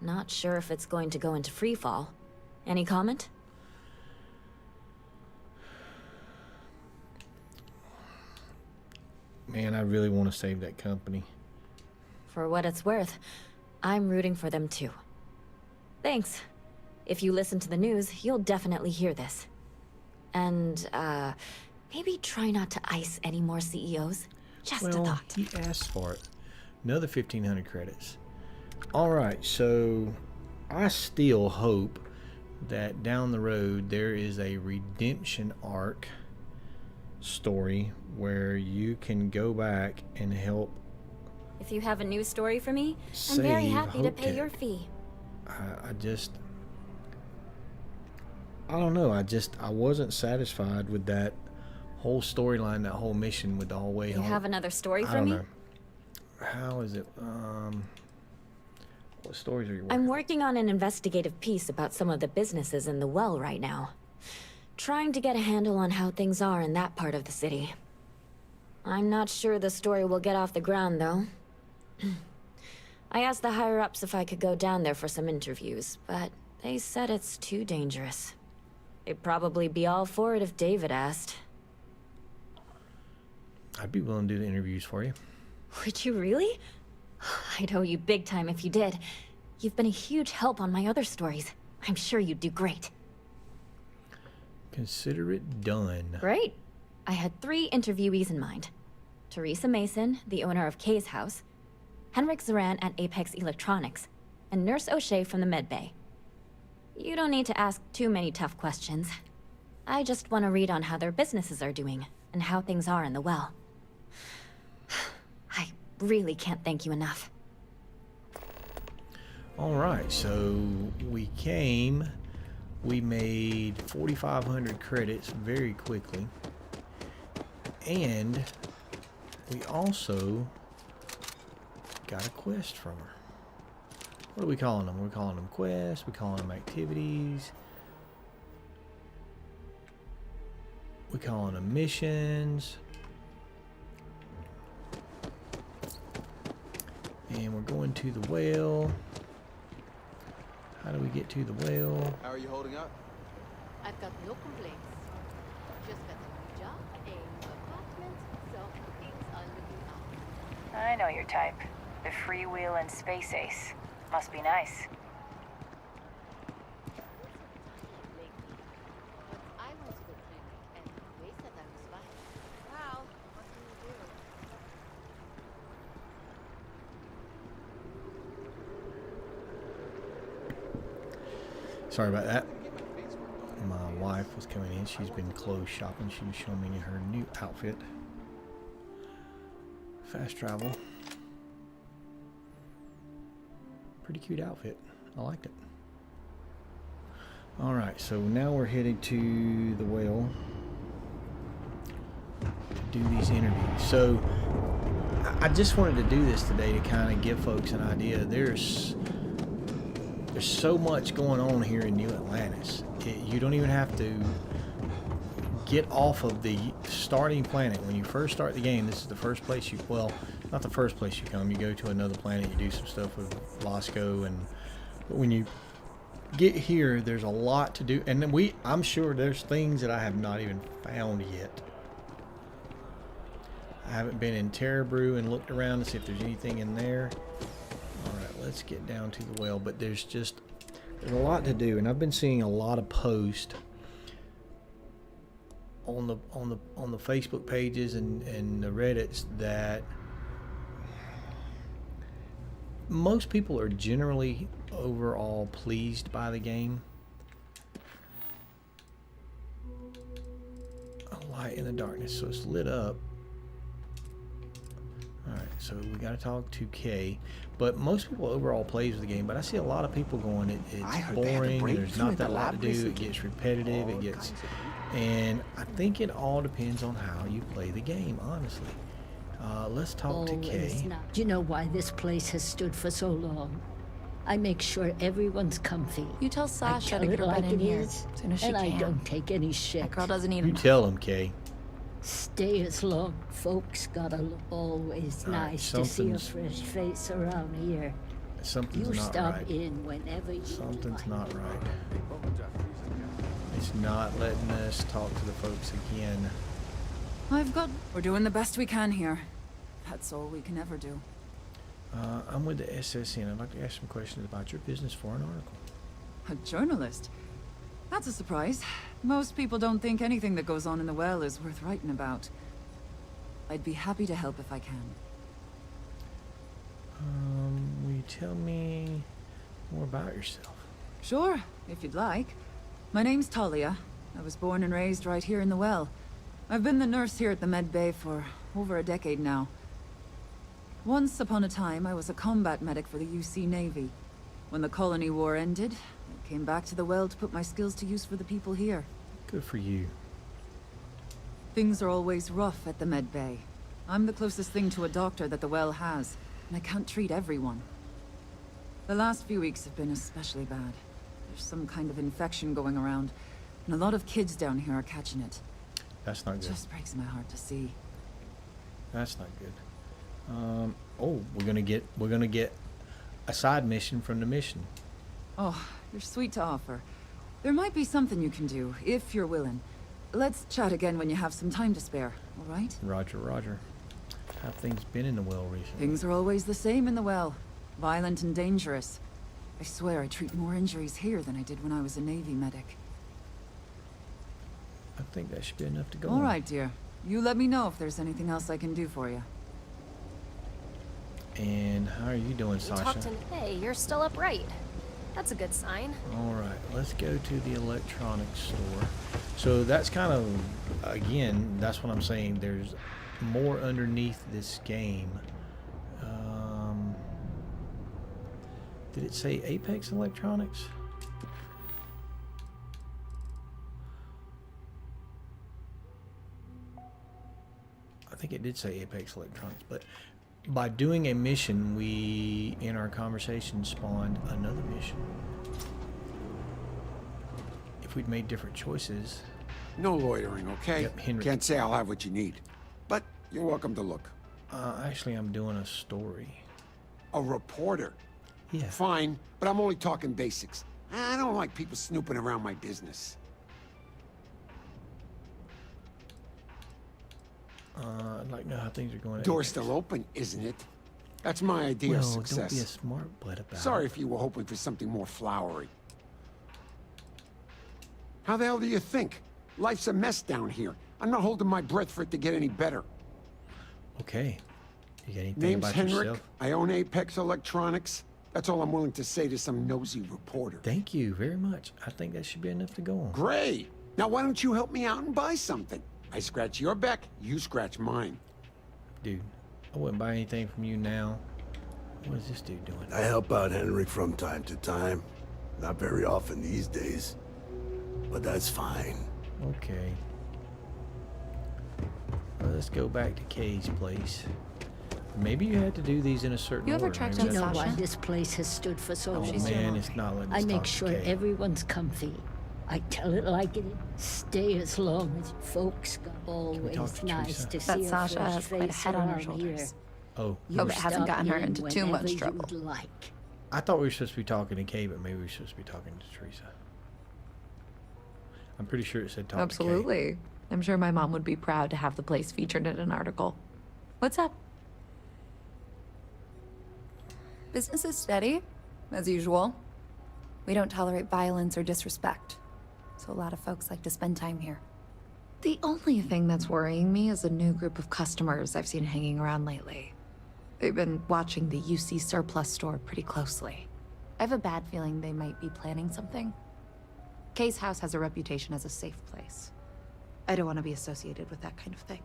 [SPEAKER 20] Not sure if it's going to go into freefall. Any comment?
[SPEAKER 1] Man, I really want to save that company.
[SPEAKER 20] For what it's worth, I'm rooting for them too. Thanks. If you listen to the news, you'll definitely hear this. And, maybe try not to ice any more CEOs. Just a thought.
[SPEAKER 1] He asked for it. Another 1,500 credits. Alright, so I still hope that down the road there is a redemption arc story where you can go back and help.
[SPEAKER 20] If you have a new story for me, I'm very happy to pay your fee.
[SPEAKER 1] I don't know. I wasn't satisfied with that whole storyline, that whole mission with the whole way home.
[SPEAKER 20] You have another story
[SPEAKER 1] I
[SPEAKER 20] for
[SPEAKER 1] don't
[SPEAKER 20] me?
[SPEAKER 1] know. How is it? What stories are you working
[SPEAKER 20] I'm working on an investigative piece about some of the businesses in the well right now. Trying to get a handle on how things are in that part of the city. I'm not sure the story will get off the ground, though. I asked the higher-ups if I could go down there for some interviews, but they said it's too dangerous. They'd probably be all for it if David asked.
[SPEAKER 1] I'd be willing to do the interviews for you.
[SPEAKER 20] Would you really? I'd owe you big time if you did. You've been a huge help on my other stories. I'm sure you'd do great.
[SPEAKER 1] Consider it done.
[SPEAKER 20] Great. I had 3 interviewees in mind. Teresa Mason, the owner of Kay's house, Henrik Zoran at Apex Electronics, and Nurse O'Shea from the Med Bay. You don't need to ask too many tough questions. I just want to read on how their businesses are doing, and how things are in the well. I really can't thank you enough.
[SPEAKER 1] Alright, so we made 4,500 credits very quickly. And we also got a quest from her. What are we calling them? We're calling them quests, we're calling them activities, we're calling them missions. And we're going to the well. How do we get to the well?
[SPEAKER 17] How are you holding up?
[SPEAKER 15] I've got no complaints. Just got a new job, a new apartment, so things are looking up.
[SPEAKER 21] I know your type. The freewheeling space ace. Must be nice.
[SPEAKER 15] But I went to the clinic and they said I was fine. Well, what can you do?
[SPEAKER 1] Sorry about that. My wife was coming in. She's been clothes shopping. She was showing me her new outfit. Fast travel. Pretty cute outfit. I liked it. Alright, so now we're headed to the well to do these interviews. So I just wanted to do this today to kind of give folks an idea. There's so much going on here in New Atlantis. You don't even have to get off of the starting planet. When you first start the game, this is the first place you, well, not the first place you come. You go to another planet, you do some stuff with Lasco, but when you get here, there's a lot to do. And then I'm sure there's things that I have not even found yet. I haven't been in Terra Brew and looked around to see if there's anything in there. Alright, let's get down to the well, but there's a lot to do, and I've been seeing a lot of posts on the Facebook pages and the Reddits that most people are generally overall pleased by the game. A light in the darkness, so it's lit up. so we got to talk to Kay. But most people overall plays the game, but I see a lot of people going, it's boring, there's not that lot to do, it gets repetitive, it gets... And I think it all depends on how you play the game, honestly. Let's talk to Kay.
[SPEAKER 6] Do you know why this place has stood for so long? I make sure everyone's comfy.
[SPEAKER 2] You tell Sasha
[SPEAKER 6] I
[SPEAKER 2] to
[SPEAKER 6] tell
[SPEAKER 2] get
[SPEAKER 6] it
[SPEAKER 2] her
[SPEAKER 6] like
[SPEAKER 2] butt in
[SPEAKER 6] it
[SPEAKER 2] here
[SPEAKER 6] is,
[SPEAKER 2] as soon as she
[SPEAKER 6] and
[SPEAKER 2] can.
[SPEAKER 6] I don't take any shit.
[SPEAKER 2] That girl doesn't need
[SPEAKER 1] You tell him, Kay.
[SPEAKER 6] Stay as long. Folks gotta look always nice to see a fresh face around here.
[SPEAKER 1] Something's
[SPEAKER 6] You
[SPEAKER 1] not
[SPEAKER 6] stop
[SPEAKER 1] right.
[SPEAKER 6] in whenever you
[SPEAKER 1] Something's not right. It's not letting us talk to the folks again.
[SPEAKER 22] We're doing the best we can here. That's all we can ever do.
[SPEAKER 1] I'm with the SSN. I'd like to ask some questions about your business for an article.
[SPEAKER 22] A journalist? That's a surprise. Most people don't think anything that goes on in the well is worth writing about. I'd be happy to help if I can.
[SPEAKER 1] Will you tell me more about yourself?
[SPEAKER 22] Sure, if you'd like. My name's Talia. I was born and raised right here in the well. I've been the nurse here at the Med Bay for over a decade now. Once upon a time, I was a combat medic for the UC Navy. When the colony war ended, I came back to the well to put my skills to use for the people here.
[SPEAKER 1] Good for you.
[SPEAKER 22] Things are always rough at the Med Bay. I'm the closest thing to a doctor that the well has, and I can't treat everyone. The last few weeks have been especially bad. There's some kind of infection going around, and a lot of kids down here are catching it.
[SPEAKER 1] That's not
[SPEAKER 22] It
[SPEAKER 1] good.
[SPEAKER 22] just breaks my heart to see.
[SPEAKER 1] That's not good. Oh, we're gonna get a side mission from the mission.
[SPEAKER 22] Oh, you're sweet to offer. There might be something you can do, if you're willing. Let's chat again when you have some time to spare, all right?
[SPEAKER 1] Roger, roger. How have things been in the well recently?
[SPEAKER 22] Things are always the same in the well. Violent and dangerous. I swear I treat more injuries here than I did when I was a Navy medic.
[SPEAKER 1] I think that should be enough to go
[SPEAKER 22] All
[SPEAKER 1] on.
[SPEAKER 22] right, dear. You let me know if there's anything else I can do for you.
[SPEAKER 1] And how are you doing,
[SPEAKER 13] You
[SPEAKER 1] Sasha?
[SPEAKER 13] talked to... Hey, you're still upright. That's a good sign.
[SPEAKER 1] All right, let's go to the electronics store. So that's kind of, again, that's what I'm saying. There's more underneath this game. Did it say Apex Electronics? I think it did say Apex Electronics, but by doing a mission, we, in our conversation, spawned another mission. If we'd made different choices...
[SPEAKER 23] No loitering, okay?
[SPEAKER 1] Yep, Henry.
[SPEAKER 23] Can't say I'll have what you need, but you're welcome to look.
[SPEAKER 1] Actually, I'm doing a story.
[SPEAKER 23] A reporter?
[SPEAKER 1] Yeah.
[SPEAKER 23] Fine, but I'm only talking basics. I don't like people snooping around my business.
[SPEAKER 1] I'd like to know how things are going.
[SPEAKER 23] Door's still open, isn't it? That's my idea of
[SPEAKER 1] Well,
[SPEAKER 23] success.
[SPEAKER 1] don't be a smart butt about
[SPEAKER 23] Sorry
[SPEAKER 1] it.
[SPEAKER 23] if you were hoping for something more flowery. How the hell do you think? Life's a mess down here. I'm not holding my breath for it to get any better.
[SPEAKER 1] Okay. You got anything
[SPEAKER 23] Name's
[SPEAKER 1] about
[SPEAKER 23] Henrik.
[SPEAKER 1] yourself?
[SPEAKER 23] I own Apex Electronics. That's all I'm willing to say to some nosy reporter.
[SPEAKER 1] Thank you very much. I think that should be enough to go on.
[SPEAKER 23] Great. Now why don't you help me out and buy something? I scratch your back, you scratch mine.
[SPEAKER 1] Dude, I wouldn't buy anything from you now. What is this dude doing?
[SPEAKER 24] I help out Henrik from time to time. Not very often these days. But that's fine.
[SPEAKER 1] Okay. Well, let's go back to Kay's place. Maybe you had to do these in a certain
[SPEAKER 6] You
[SPEAKER 1] order.
[SPEAKER 6] ever tracked
[SPEAKER 1] Maybe
[SPEAKER 6] down
[SPEAKER 1] that's-
[SPEAKER 6] why this place has stood for so
[SPEAKER 1] Oh
[SPEAKER 6] long?
[SPEAKER 1] man, it's not letting us
[SPEAKER 6] I
[SPEAKER 1] talk
[SPEAKER 6] make
[SPEAKER 1] to
[SPEAKER 6] sure
[SPEAKER 1] Kay.
[SPEAKER 6] everyone's comfy. I tell it like it is. Stay as long as folks got always
[SPEAKER 1] to
[SPEAKER 6] nice
[SPEAKER 1] Teresa?
[SPEAKER 6] to
[SPEAKER 2] That
[SPEAKER 6] see a
[SPEAKER 2] Sasha
[SPEAKER 6] fresh
[SPEAKER 2] has quite a
[SPEAKER 6] face
[SPEAKER 2] head on her
[SPEAKER 6] around
[SPEAKER 2] shoulders.
[SPEAKER 6] here.
[SPEAKER 1] Oh.
[SPEAKER 6] You
[SPEAKER 2] Hope it hasn't
[SPEAKER 6] stop
[SPEAKER 2] gotten her
[SPEAKER 6] in
[SPEAKER 2] into too
[SPEAKER 6] whenever
[SPEAKER 2] much
[SPEAKER 6] you
[SPEAKER 2] trouble.
[SPEAKER 6] would like.
[SPEAKER 1] I thought we were supposed to be talking to Kay, but maybe we were supposed to be talking to Teresa. I'm pretty sure it said talk to Kay.
[SPEAKER 2] Absolutely. I'm sure my mom would be proud to have the place featured in an article. What's up? Business is steady, as usual. We don't tolerate violence or disrespect, so a lot of folks like to spend time here. The only thing that's worrying me is a new group of customers I've seen hanging around lately. They've been watching the UC surplus store pretty closely. I have a bad feeling they might be planning something. Kay's house has a reputation as a safe place. I don't want to be associated with that kind of thing.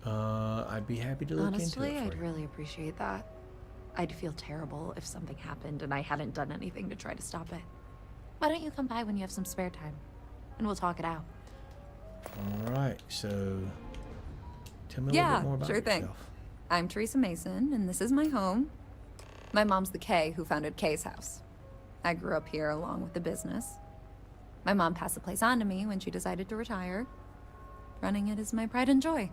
[SPEAKER 1] I'd be happy to look
[SPEAKER 2] Honestly,
[SPEAKER 1] into it for
[SPEAKER 2] I'd
[SPEAKER 1] you.
[SPEAKER 2] really appreciate that. I'd feel terrible if something happened and I hadn't done anything to try to stop it. Why don't you come by when you have some spare time? And we'll talk it out.
[SPEAKER 1] Alright, so tell me a little bit more about
[SPEAKER 2] sure
[SPEAKER 1] yourself.
[SPEAKER 2] thing. I'm Teresa Mason, and this is my home. My mom's the Kay who founded Kay's house. I grew up here along with the business. My mom passed the place on to me when she decided to retire. Running it is my pride and joy.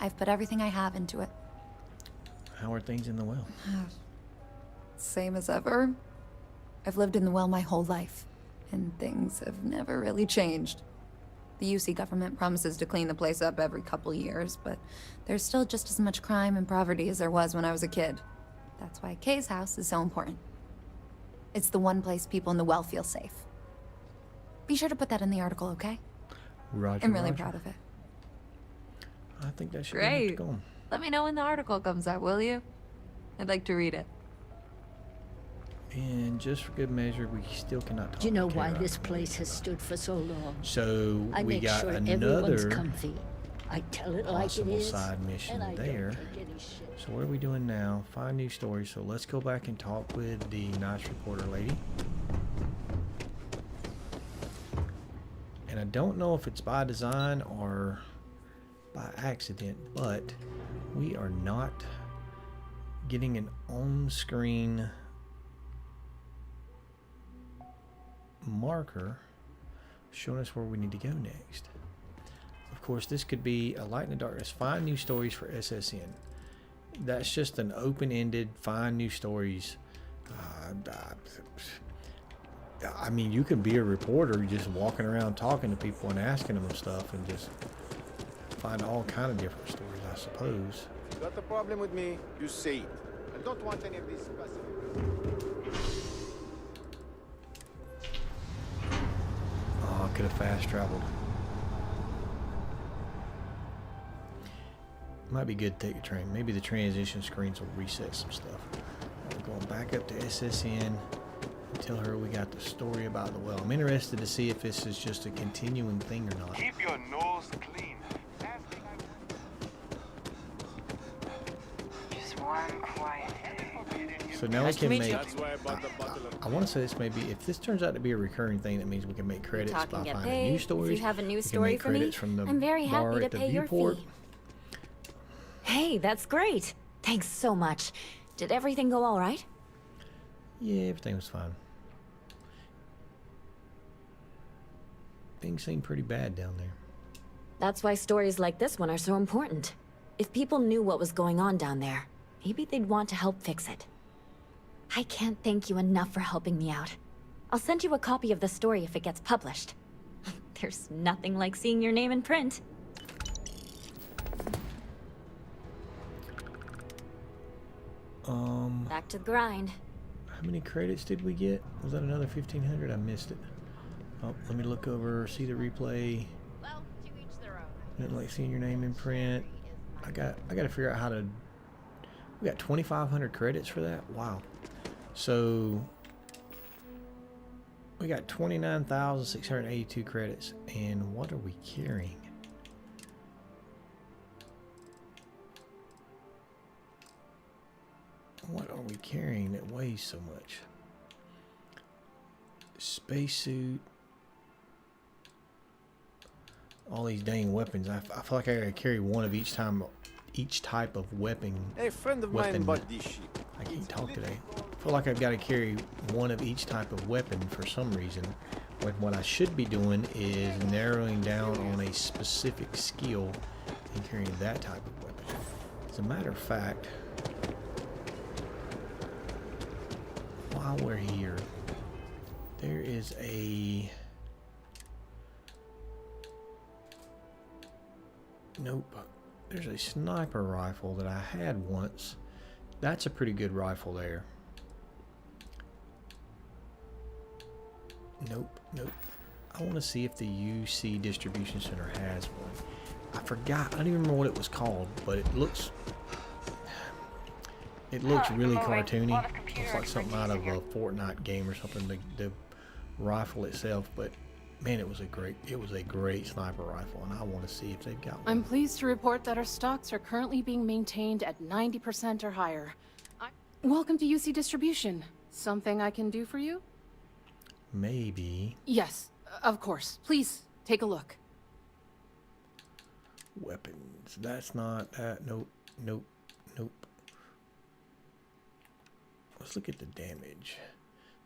[SPEAKER 2] I've put everything I have into it.
[SPEAKER 1] How are things in the well?
[SPEAKER 2] Same as ever. I've lived in the well my whole life, and things have never really changed. The UC government promises to clean the place up every couple years, but there's still just as much crime and poverty as there was when I was a kid. That's why Kay's house is so important. It's the one place people in the well feel safe. Be sure to put that in the article, okay?
[SPEAKER 1] Roger,
[SPEAKER 2] I'm really
[SPEAKER 1] Roger.
[SPEAKER 2] proud of it.
[SPEAKER 1] I think that should be
[SPEAKER 2] Great.
[SPEAKER 1] going.
[SPEAKER 2] Let me know when the article comes out, will you? I'd like to read it.
[SPEAKER 1] And just for good measure, we still cannot talk
[SPEAKER 6] Do you know
[SPEAKER 1] to
[SPEAKER 6] why
[SPEAKER 1] Kara.
[SPEAKER 6] this place has stood for so long?
[SPEAKER 1] So
[SPEAKER 6] I
[SPEAKER 1] we
[SPEAKER 6] make
[SPEAKER 1] got
[SPEAKER 6] sure everyone's
[SPEAKER 1] another
[SPEAKER 6] comfy. I tell it like it
[SPEAKER 1] possible
[SPEAKER 6] is,
[SPEAKER 1] side mission
[SPEAKER 6] and I
[SPEAKER 1] there.
[SPEAKER 6] don't take any shit.
[SPEAKER 1] So what are we doing now? Find new stories. So let's go back and talk with the nice reporter lady. And I don't know if it's by design or by accident, but we are not getting an on-screen marker showing us where we need to go next. Of course, this could be a light in the darkness. Find new stories for SSN. That's just an open-ended find new stories. I mean, you could be a reporter just walking around talking to people and asking them stuff and just find all kind of different stories, I suppose.
[SPEAKER 17] Got a problem with me, you say it. I don't want any of these specific...
[SPEAKER 1] Oh, I could have fast traveled. Might be good to take a train. Maybe the transition screens will reset some stuff. We're going back up to SSN and tell her we got the story about the well. I'm interested to see if this is just a continuing thing or not.
[SPEAKER 16] Keep your nose clean.
[SPEAKER 21] Just one quiet day.
[SPEAKER 1] So now we
[SPEAKER 21] Nice to
[SPEAKER 1] can
[SPEAKER 21] meet
[SPEAKER 1] make.
[SPEAKER 21] you.
[SPEAKER 1] I want to say this may be, if this turns out to be a recurring thing, that means we can make credits
[SPEAKER 20] Talk
[SPEAKER 1] by
[SPEAKER 20] and get
[SPEAKER 1] finding
[SPEAKER 20] paid.
[SPEAKER 1] new stories.
[SPEAKER 20] If you have a new
[SPEAKER 1] We can
[SPEAKER 20] story
[SPEAKER 1] make
[SPEAKER 20] for me,
[SPEAKER 1] credits from the
[SPEAKER 20] I'm very
[SPEAKER 1] bar
[SPEAKER 20] happy to
[SPEAKER 1] at the
[SPEAKER 20] pay your
[SPEAKER 1] viewport.
[SPEAKER 20] fee. Hey, that's great. Thanks so much. Did everything go all right?
[SPEAKER 1] Yeah, everything was fine. Things seem pretty bad down there.
[SPEAKER 20] That's why stories like this one are so important. If people knew what was going on down there, maybe they'd want to help fix it. I can't thank you enough for helping me out. I'll send you a copy of the story if it gets published. There's nothing like seeing your name in print. Back to the grind.
[SPEAKER 1] How many credits did we get? Was that another 1,500? I missed it. Oh, let me look over, see the replay. Didn't like seeing your name in print. I got to figure out how to. We got 2,500 credits for that. Wow. So we got 29,682 credits. And what are we carrying? What are we carrying that weighs so much? Spacesuit. All these dang weapons. I feel like I gotta carry one of each type of weapon.
[SPEAKER 17] A friend of mine bought this ship.
[SPEAKER 1] I can't talk today. I feel like I've got to carry one of each type of weapon for some reason. When what I should be doing is narrowing down on a specific skill and carrying that type of weapon. As a matter of fact, while we're here, there is a... Nope. There's a sniper rifle that I had once. That's a pretty good rifle there. Nope, nope. I want to see if the UC Distribution Center has one. I forgot. I don't even remember what it was called, but it looks really cartoony. Looks like something out of a Fortnite game or something, the rifle itself, but Man, it was a great sniper rifle, and I want to see if they've got one.
[SPEAKER 4] I'm pleased to report that our stocks are currently being maintained at 90% or higher. Welcome to UC Distribution. Something I can do for you?
[SPEAKER 1] Maybe.
[SPEAKER 4] Yes, of course. Please, take a look.
[SPEAKER 1] Weapons. That's not that. Nope. Nope. Nope. Let's look at the damage.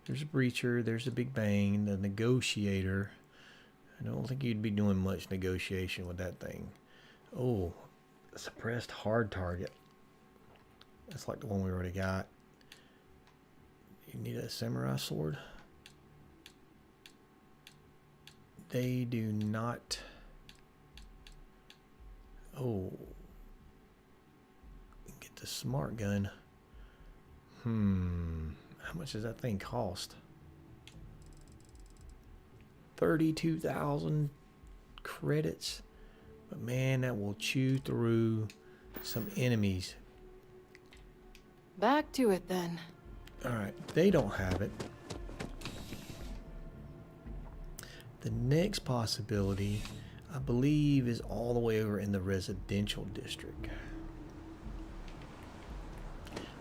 [SPEAKER 1] There's a breacher. There's a big bang. The negotiator. I don't think you'd be doing much negotiation with that thing. Oh, suppressed hard target. That's like the one we already got. You need a samurai sword? They do not. Oh. Get the smart gun. How much does that thing cost? 32,000 credits. But man, that will chew through some enemies.
[SPEAKER 4] Back to it then.
[SPEAKER 1] Alright, they don't have it. The next possibility, I believe, is all the way over in the residential district.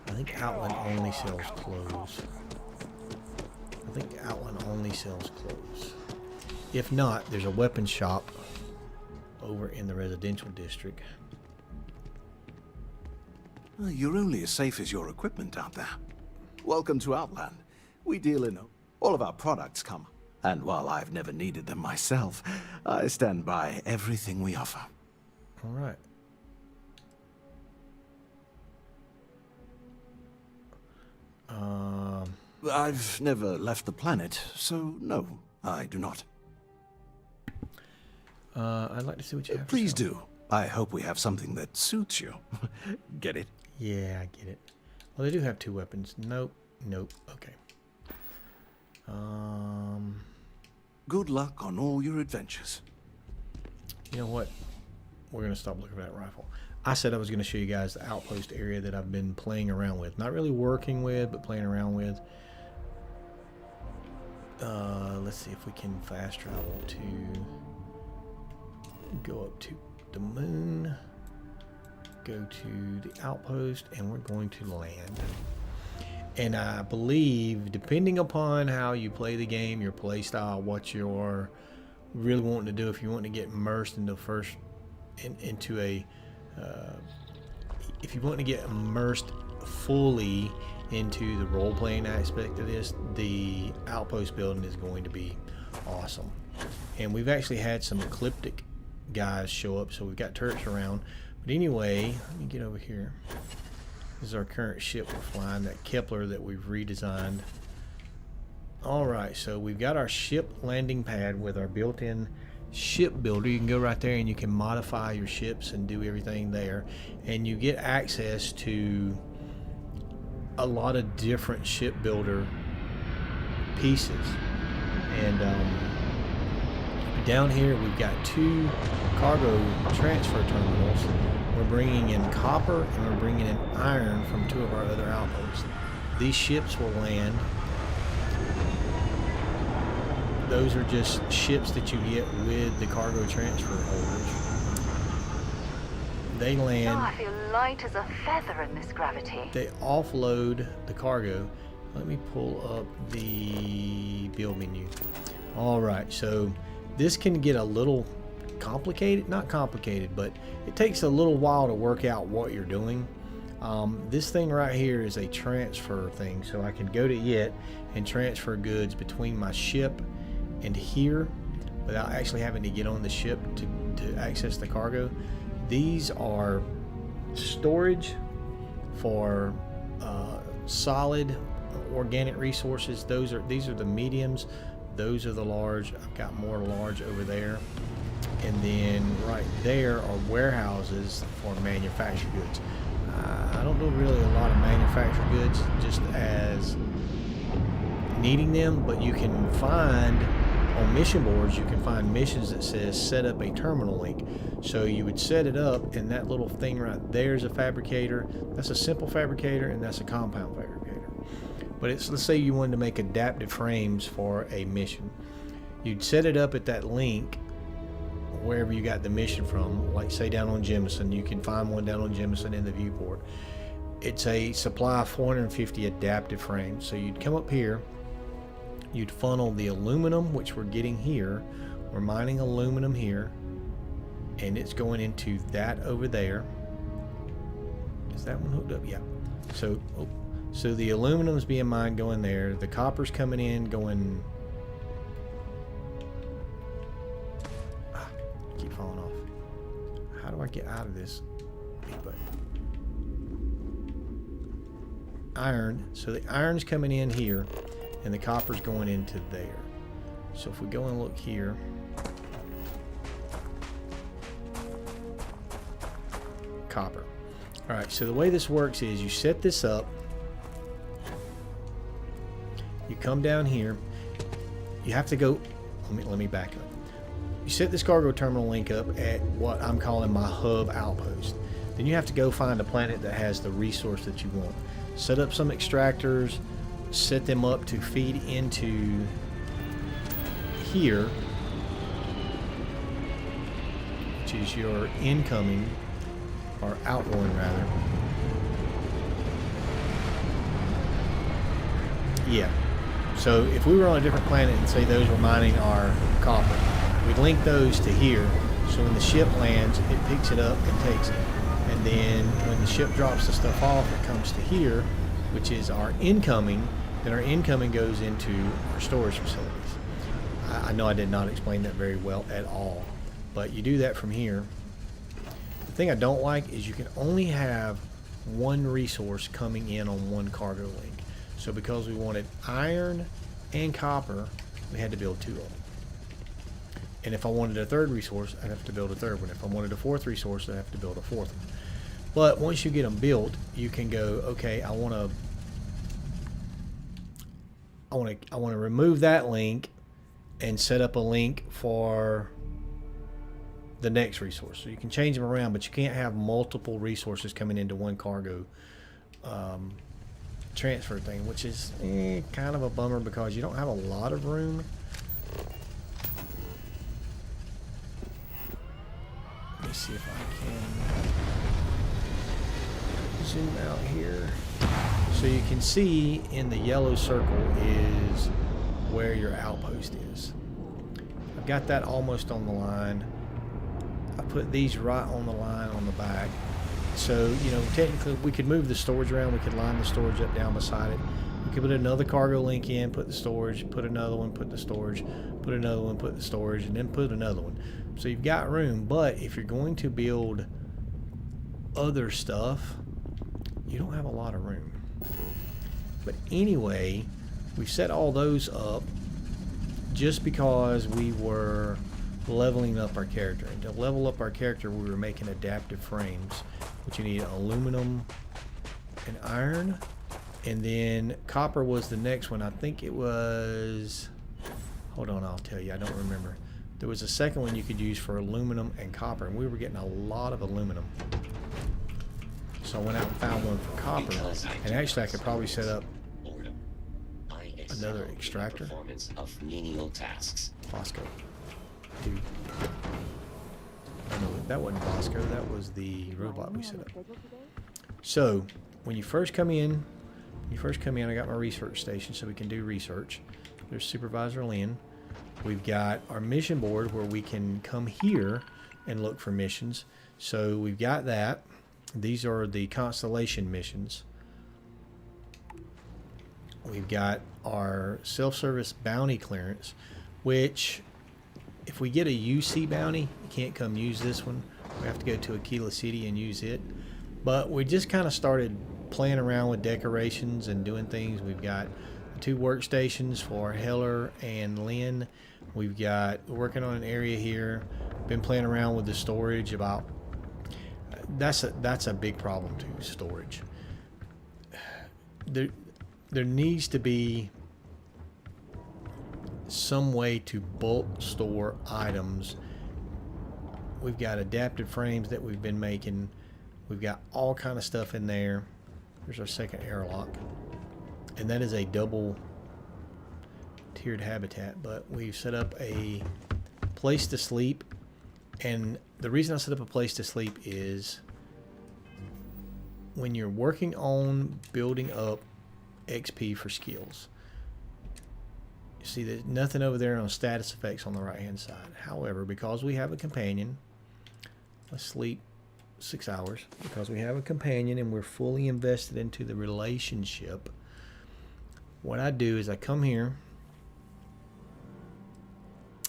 [SPEAKER 1] I think Outland only sells clothes. I think Outland only sells clothes. If not, there's a weapons shop over in the residential district.
[SPEAKER 9] You're only as safe as your equipment out there. Welcome to Outland. We deal in all of our products come. And while I've never needed them myself, I stand by everything we offer.
[SPEAKER 1] All right.
[SPEAKER 9] I've never left the planet, so no, I do not.
[SPEAKER 1] I'd like to see what you have.
[SPEAKER 9] Please do. I hope we have something that suits you. Get it?
[SPEAKER 1] Yeah, I get it. Well, they do have two weapons. Nope. Nope. Okay.
[SPEAKER 9] Good luck on all your adventures.
[SPEAKER 1] You know what? We're going to stop looking for that rifle. I said I was going to show you guys the outpost area that I've been playing around with. Not really working with, but playing around with. Let's see if we can fast travel to go up to the moon, go to the outpost, and we're going to land. And I believe, depending upon how you play the game, your play style, what you're really wanting to do, if you want to get immersed into if you want to get immersed fully into the role-playing aspect of this, the outpost building is going to be awesome. And we've actually had some ecliptic guys show up, so we've got turrets around. But anyway, let me get over here. This is our current ship we're flying, that Kepler that we've redesigned. Alright, so we've got our ship landing pad with our built-in ship builder. You can go right there and you can modify your ships and do everything there. And you get access to a lot of different ship builder pieces. And down here we've got two cargo transfer terminals. We're bringing in copper and we're bringing in iron from two of our other outposts. These ships will land. Those are just ships that you get with the cargo transfer holders. They land.
[SPEAKER 10] Oh, I feel light as a feather in this gravity.
[SPEAKER 1] They offload the cargo. Let me pull up the build menu. All right, so this can get a little complicated. Not complicated, but it takes a little while to work out what you're doing. This thing right here is a transfer thing, so I can go to it and transfer goods between my ship and here without actually having to get on the ship to access the cargo. These are storage for solid organic resources. These are the mediums. Those are the large. I've got more large over there. And then right there are warehouses for manufactured goods. I don't do really a lot of manufactured goods just as needing them, but you can find on mission boards, you can find missions that says set up a terminal link. So you would set it up, and that little thing right there is a fabricator. That's a simple fabricator, and that's a compound fabricator. But it's, let's say you wanted to make adaptive frames for a mission. you'd set it up at that link wherever you got the mission from, like say down on Jemison. You can find one down on Jemison in the viewport. It's a supply of 450 adaptive frames. So you'd come up here, you'd funnel the aluminum, which we're getting here. We're mining aluminum here, and it's going into that over there. Is that one hooked up? Yeah. So so the aluminum's being mined going there. The copper's coming in going... keep falling off. How do I get out of this? Iron. So the iron's coming in here, and the copper's going into there. So if we go and look here, copper. All right. So the way this works is you set this up. You come down here. You have to go. Let me back up. You set this cargo terminal link up at what I'm calling my hub outpost. Then you have to go find a planet that has the resource that you want. Set up some extractors, set them up to feed into here, which is your incoming, or outgoing rather. Yeah. So if we were on a different planet and say those were mining our copper, we'd link those to here, so when the ship lands, it picks it up and takes it. And then when the ship drops the stuff off, it comes to here, which is our incoming. Then our incoming goes into our storage facilities. I know I did not explain that very well at all, but you do that from here. The thing I don't like is you can only have one resource coming in on one cargo link. So because we wanted iron and copper, we had to build two of them. And if I wanted a third resource, I'd have to build a third one. If I wanted a fourth resource, I'd have to build a fourth one. But once you get them built, you can go, okay, I want to remove that link and set up a link for the next resource. So you can change them around, but you can't have multiple resources coming into one cargo transfer thing, which is kind of a bummer because you don't have a lot of room. Let me see if I can zoom out here. So you can see in the yellow circle is where your outpost is. I've got that almost on the line. I put these right on the line on the back. So, you know, technically we could move the storage around. We could line the storage up down beside it. We could put another cargo link in, put the storage, put another one, put the storage, put another one, put the storage, and then put another one. So you've got room, but if you're going to build other stuff, you don't have a lot of room. But anyway, we've set all those up just because we were leveling up our character. And to level up our character, we were making adaptive frames, which you need aluminum and iron. And then copper was the next one. I think it was... Hold on, I'll tell you. I don't remember. There was a second one you could use for aluminum and copper, and we were getting a lot of aluminum. So I went out and found one for copper, and actually I could probably set up another extractor.
[SPEAKER 5] Of menial tasks.
[SPEAKER 1] Bosco. Dude. Oh, no, that wasn't Bosco. That was the robot we set up. So when you first come in, I got my research station so we can do research. There's Supervisor Lynn. We've got our mission board where we can come here and look for missions. So we've got that. These are the constellation missions. We've got our self-service bounty clearance, which if we get a UC bounty, you can't come use this one. We have to go to Aquila City and use it. But we just kind of started playing around with decorations and doing things. We've got 2 workstations for Heller and Lynn. We're working on an area here. Been playing around with the storage. That's a big problem too, storage. There needs to be some way to bulk store items. We've got adaptive frames that we've been making. We've got all kind of stuff in there. There's our second airlock, and that is a double tiered habitat, but we've set up a place to sleep. And the reason I set up a place to sleep is when you're working on building up XP for skills, you see there's nothing over there on status effects on the right hand side. However, because we have a companion, let's sleep 6 hours. Because we have a companion and we're fully invested into the relationship, what I do is I come here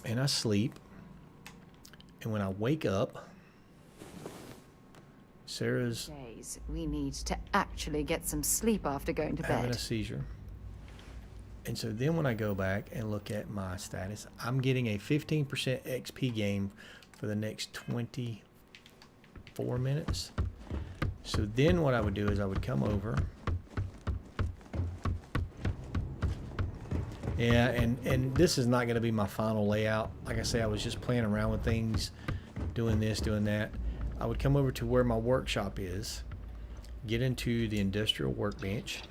[SPEAKER 1] and I sleep, and when I wake up, Sarah's
[SPEAKER 19] Days, we need to actually get some sleep after going to
[SPEAKER 1] having
[SPEAKER 19] bed.
[SPEAKER 1] a seizure. And so then when I go back and look at my status, I'm getting a 15% XP gain for the next 24 minutes. So then what I would do is I would come over. Yeah, and this is not going to be my final layout. Like I say, I was just playing around with things, doing this, doing that. I would come over to where my workshop is, get into the industrial workbench,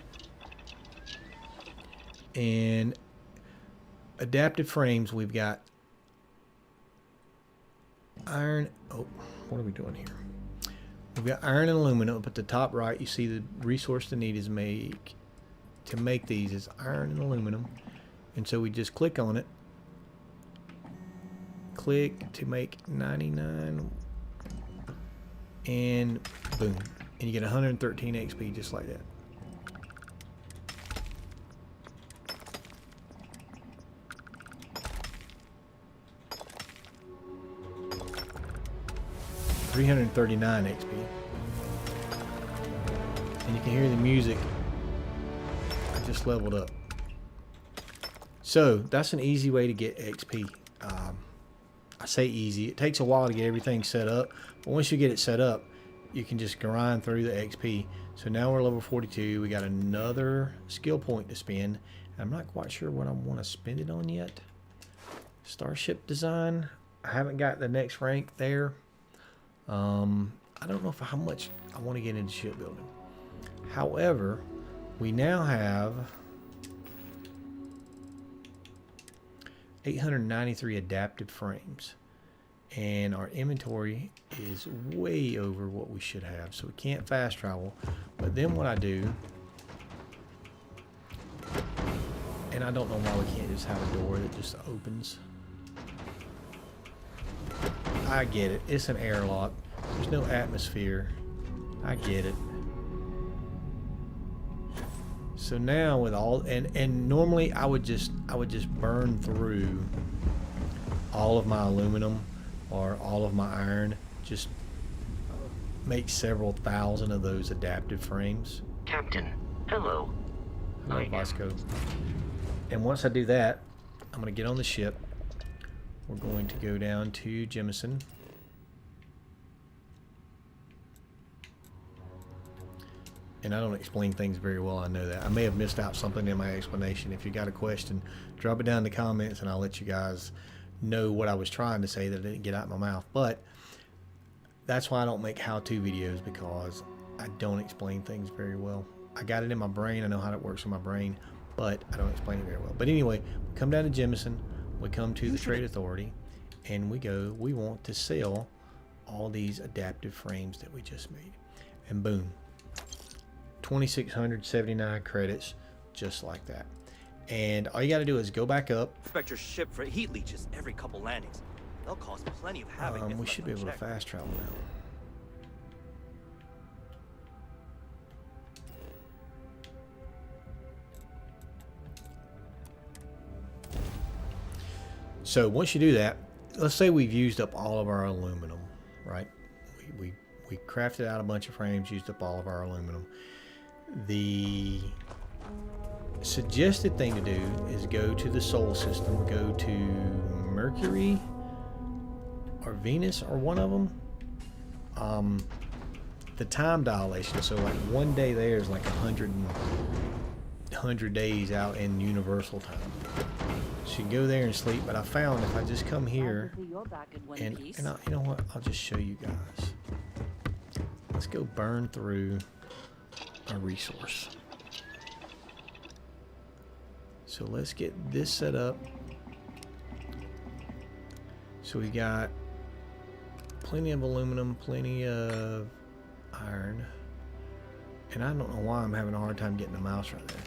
[SPEAKER 1] and adapted frames. We've got iron. Oh, what are we doing here? We've got iron and aluminum. Up at the top right, you see the resource to need is to make these is iron and aluminum. And so we just click on it, click to make 99, and boom, and you get 113 XP just like that. $339 XP, and you can hear the music. I just leveled up. So that's an easy way to get XP. I say easy. It takes a while to get everything set up, but once you get it set up, you can just grind through the XP. So now we're level 42. We got another skill point to spend. I'm not quite sure what I want to spend it on yet. Starship design. I haven't got the next rank there. I don't know how much I want to get into shipbuilding. However, we now have 893 adapted frames, and our inventory is way over what we should have, so we can't fast travel. But then what I do, and I don't know why we can't just have a door that just opens. I get it, it's an airlock, there's no atmosphere, I get it. So now with all, and normally I would just burn through all of my aluminum or all of my iron, just make several thousand of those adaptive frames.
[SPEAKER 7] Captain, hello.
[SPEAKER 1] Hello, Vasco. And once I do that, I'm going to get on the ship. We're going to go down to Jemison. And I don't explain things very well, I know that. I may have missed out something in my explanation. If you got a question, drop it down in the comments and I'll let you guys know what I was trying to say that didn't get out of my mouth. But that's why I don't make how-to videos, because I don't explain things very well. I got it in my brain, I know how it works in my brain, but I don't explain it very well. But anyway, we come down to Jemison, we come to the Trade Authority, and we want to sell all these adaptive frames that we just made. And boom. 2,679 credits, just like that. And all you got to do is go back up.
[SPEAKER 11] Inspect your ship for heat leeches every couple landings. They'll cause plenty of havoc.
[SPEAKER 1] We should be able to fast travel now. So once you do that, let's say we've used up all of our aluminum, right? We crafted out a bunch of frames, used up all of our aluminum. The suggested thing to do is go to the Sol system, go to Mercury or Venus or one of them. The time dilation, so like one day there is like 100 days out in universal time. So you can go there and sleep, but I found if I just come here and you know what, I'll just show you guys. Let's go burn through a resource. So let's get this set up. So we got plenty of aluminum, plenty of iron. And I don't know why I'm having a hard time getting the mouse right there.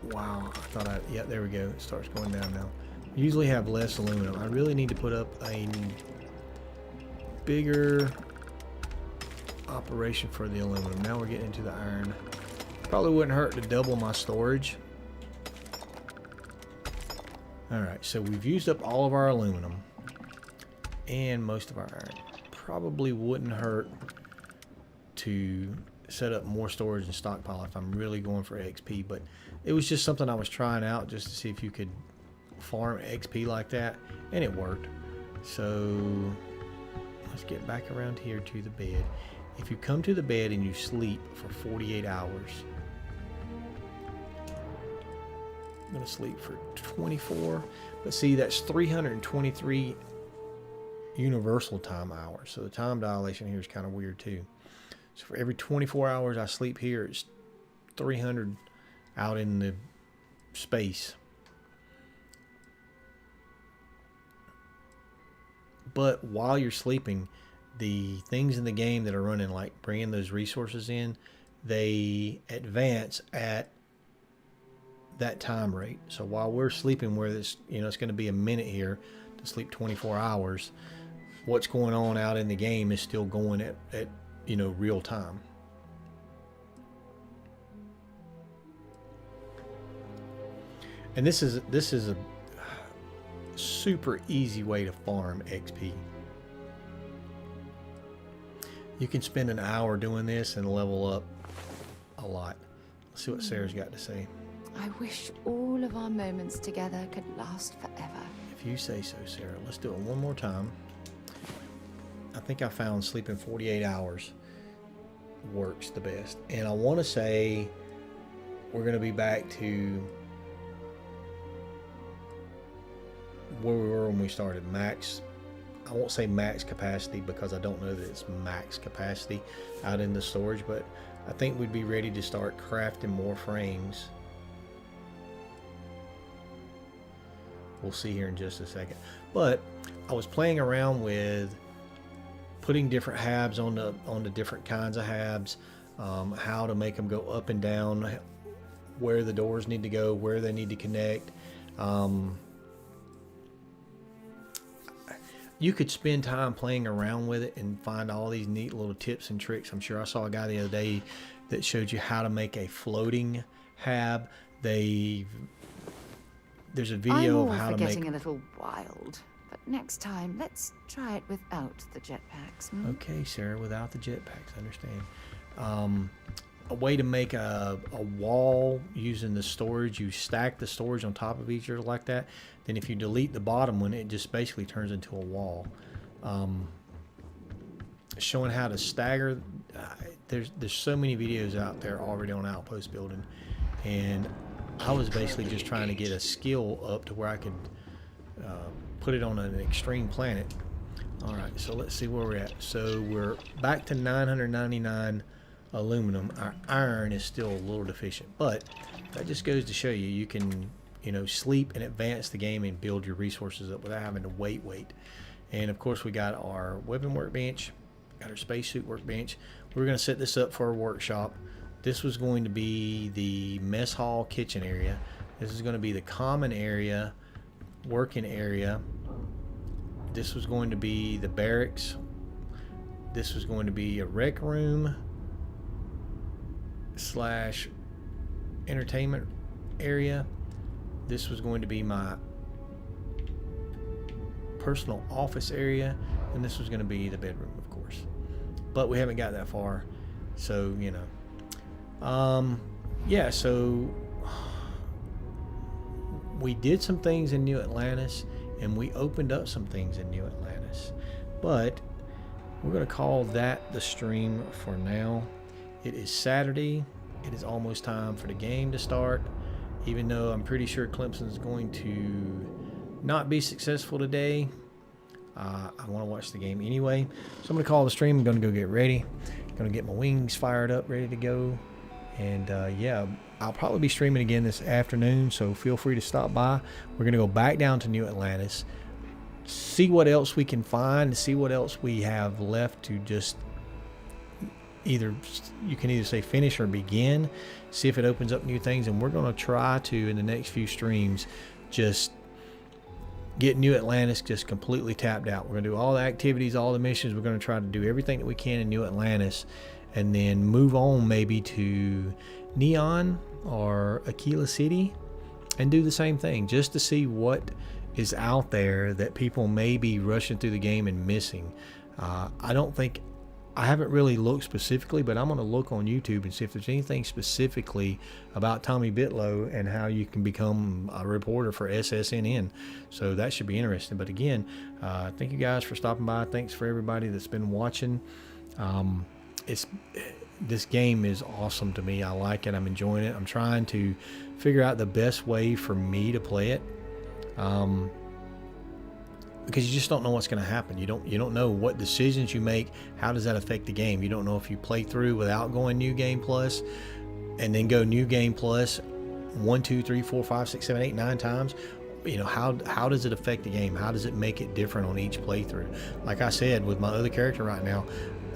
[SPEAKER 1] Wow, I thought yeah, there we go. It starts going down now. Usually have less aluminum. I really need to put up a bigger operation for the aluminum. Now we're getting into the iron. Probably wouldn't hurt to double my storage. Alright, so we've used up all of our aluminum and most of our iron. Probably wouldn't hurt to set up more storage and stockpile if I'm really going for XP, but it was just something I was trying out just to see if you could farm XP like that, and it worked. So let's get back around here to the bed. If you come to the bed and you sleep for 48 hours, I'm going to sleep for 24, but see, that's 323 universal time hours. So the time dilation here is kind of weird too. So for every 24 hours I sleep here, it's 300 out in the space. But while you're sleeping, the things in the game that are running, like bringing those resources in, they advance at that time rate. So while we're sleeping, where this, you know, it's going to be a minute here to sleep 24 hours, what's going on out in the game is still going at you know, real time. And this is a super easy way to farm XP. You can spend an hour doing this and level up a lot. Let's see what Sarah's got to say.
[SPEAKER 2] I wish all of our moments together could last forever.
[SPEAKER 1] If you say so, Sarah. Let's do it one more time. I think I found sleeping 48 hours works the best. And I want to say we're going to be back to where we were when we started. Max, I won't say max capacity because I don't know that it's max capacity out in the storage, but I think we'd be ready to start crafting more frames. We'll see here in just a second. But I was playing around with putting different habs on the different kinds of habs, how to make them go up and down, where the doors need to go, where they need to connect. You could spend time playing around with it and find all these neat little tips and tricks. I'm sure I saw a guy the other day that showed you how to make a floating hab. There's a video of how to make...
[SPEAKER 2] I'm getting a little wild, but next time let's try it without the jetpacks.
[SPEAKER 1] Okay, Sarah, without the jetpacks, I understand. A way to make a wall using the storage, you stack the storage on top of each other like that. Then if you delete the bottom one, it just basically turns into a wall. Showing how to stagger. There's so many videos out there already on outpost building, and I was basically just trying to get a skill up to where I could put it on an extreme planet. All right, so let's see where we're at. So we're back to 999 aluminum. Our iron is still a little deficient, but that just goes to show you, you can, you know, sleep and advance the game and build your resources up without having to wait. And of course we got our weapon workbench, got our spacesuit workbench. We're going to set this up for a workshop. This was going to be the mess hall kitchen area. This is going to be the common area, working area. This was going to be the barracks. This was going to be a rec room slash entertainment area. This was going to be my personal office area, and this was going to be the bedroom, of course. But we haven't got that far, so you know. Yeah, so we did some things in New Atlantis, and we opened up some things in New Atlantis, but we're going to call that the stream for now. It is Saturday. It is almost time for the game to start, even though I'm pretty sure Clemson's going to not be successful today. I want to watch the game anyway, so I'm going to call the stream. I'm going to go get ready, Gonna get my wings fired up, ready to go. And yeah, I'll probably be streaming again this afternoon, so feel free to stop by. We're gonna go back down to New Atlantis, see what else we can find, see what else we have left to just you can either say finish or begin, see if it opens up new things. And we're going to try to, in the next few streams, just get New Atlantis just completely tapped out. We're going to do all the activities, all the missions. We're going to try to do everything that we can in New Atlantis, and then move on maybe to Neon or Aquila City and do the same thing, just to see what is out there that people may be rushing through the game and missing. I haven't really looked specifically, but I'm going to look on YouTube and see if there's anything specifically about Tommy Bitlow and how you can become a reporter for SSNN. So that should be interesting. But again, thank you guys for stopping by. Thanks for everybody that's been watching. This game is awesome to me. I like it. I'm enjoying it. I'm trying to figure out the best way for me to play it. Because you just don't know what's going to happen. You don't know what decisions you make. How does that affect the game? You don't know if you play through without going New Game Plus, and then go New Game Plus 1, 2, 3, 4, 5, 6, 7, 8, 9 times. You know, how does it affect the game? How does it make it different on each playthrough? Like I said, with my other character right now,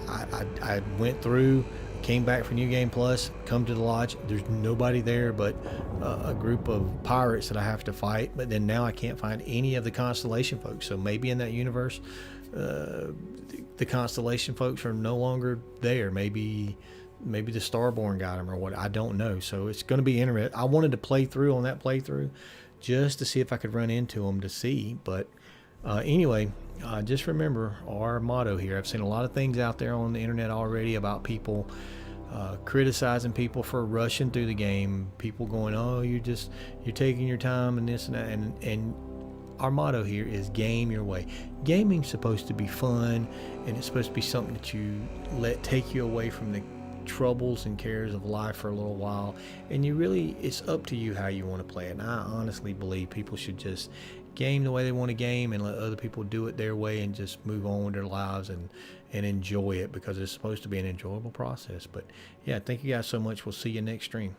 [SPEAKER 1] I went through, came back for New Game Plus, come to the lodge. There's nobody there but a group of pirates that I have to fight. But then now I can't find any of the Constellation folks. So maybe in that universe, the Constellation folks are no longer there. Maybe the Starborn got them or what. I don't know. So it's going to be interesting. I wanted to play through on that playthrough just to see if I could run into them to see. But anyway, just remember our motto here. I've seen a lot of things out there on the internet already about people criticizing people for rushing through the game, people going, oh, you're taking your time and this and that, and our motto here is game your way. Gaming's supposed to be fun, and it's supposed to be something that you let take you away from the troubles and cares of life for a little while, and it's up to you how you want to play it. And I honestly believe people should just game the way they want to game and let other people do it their way and just move on with their lives and enjoy it, because it's supposed to be an enjoyable process. But yeah, thank you guys so much. We'll see you next stream.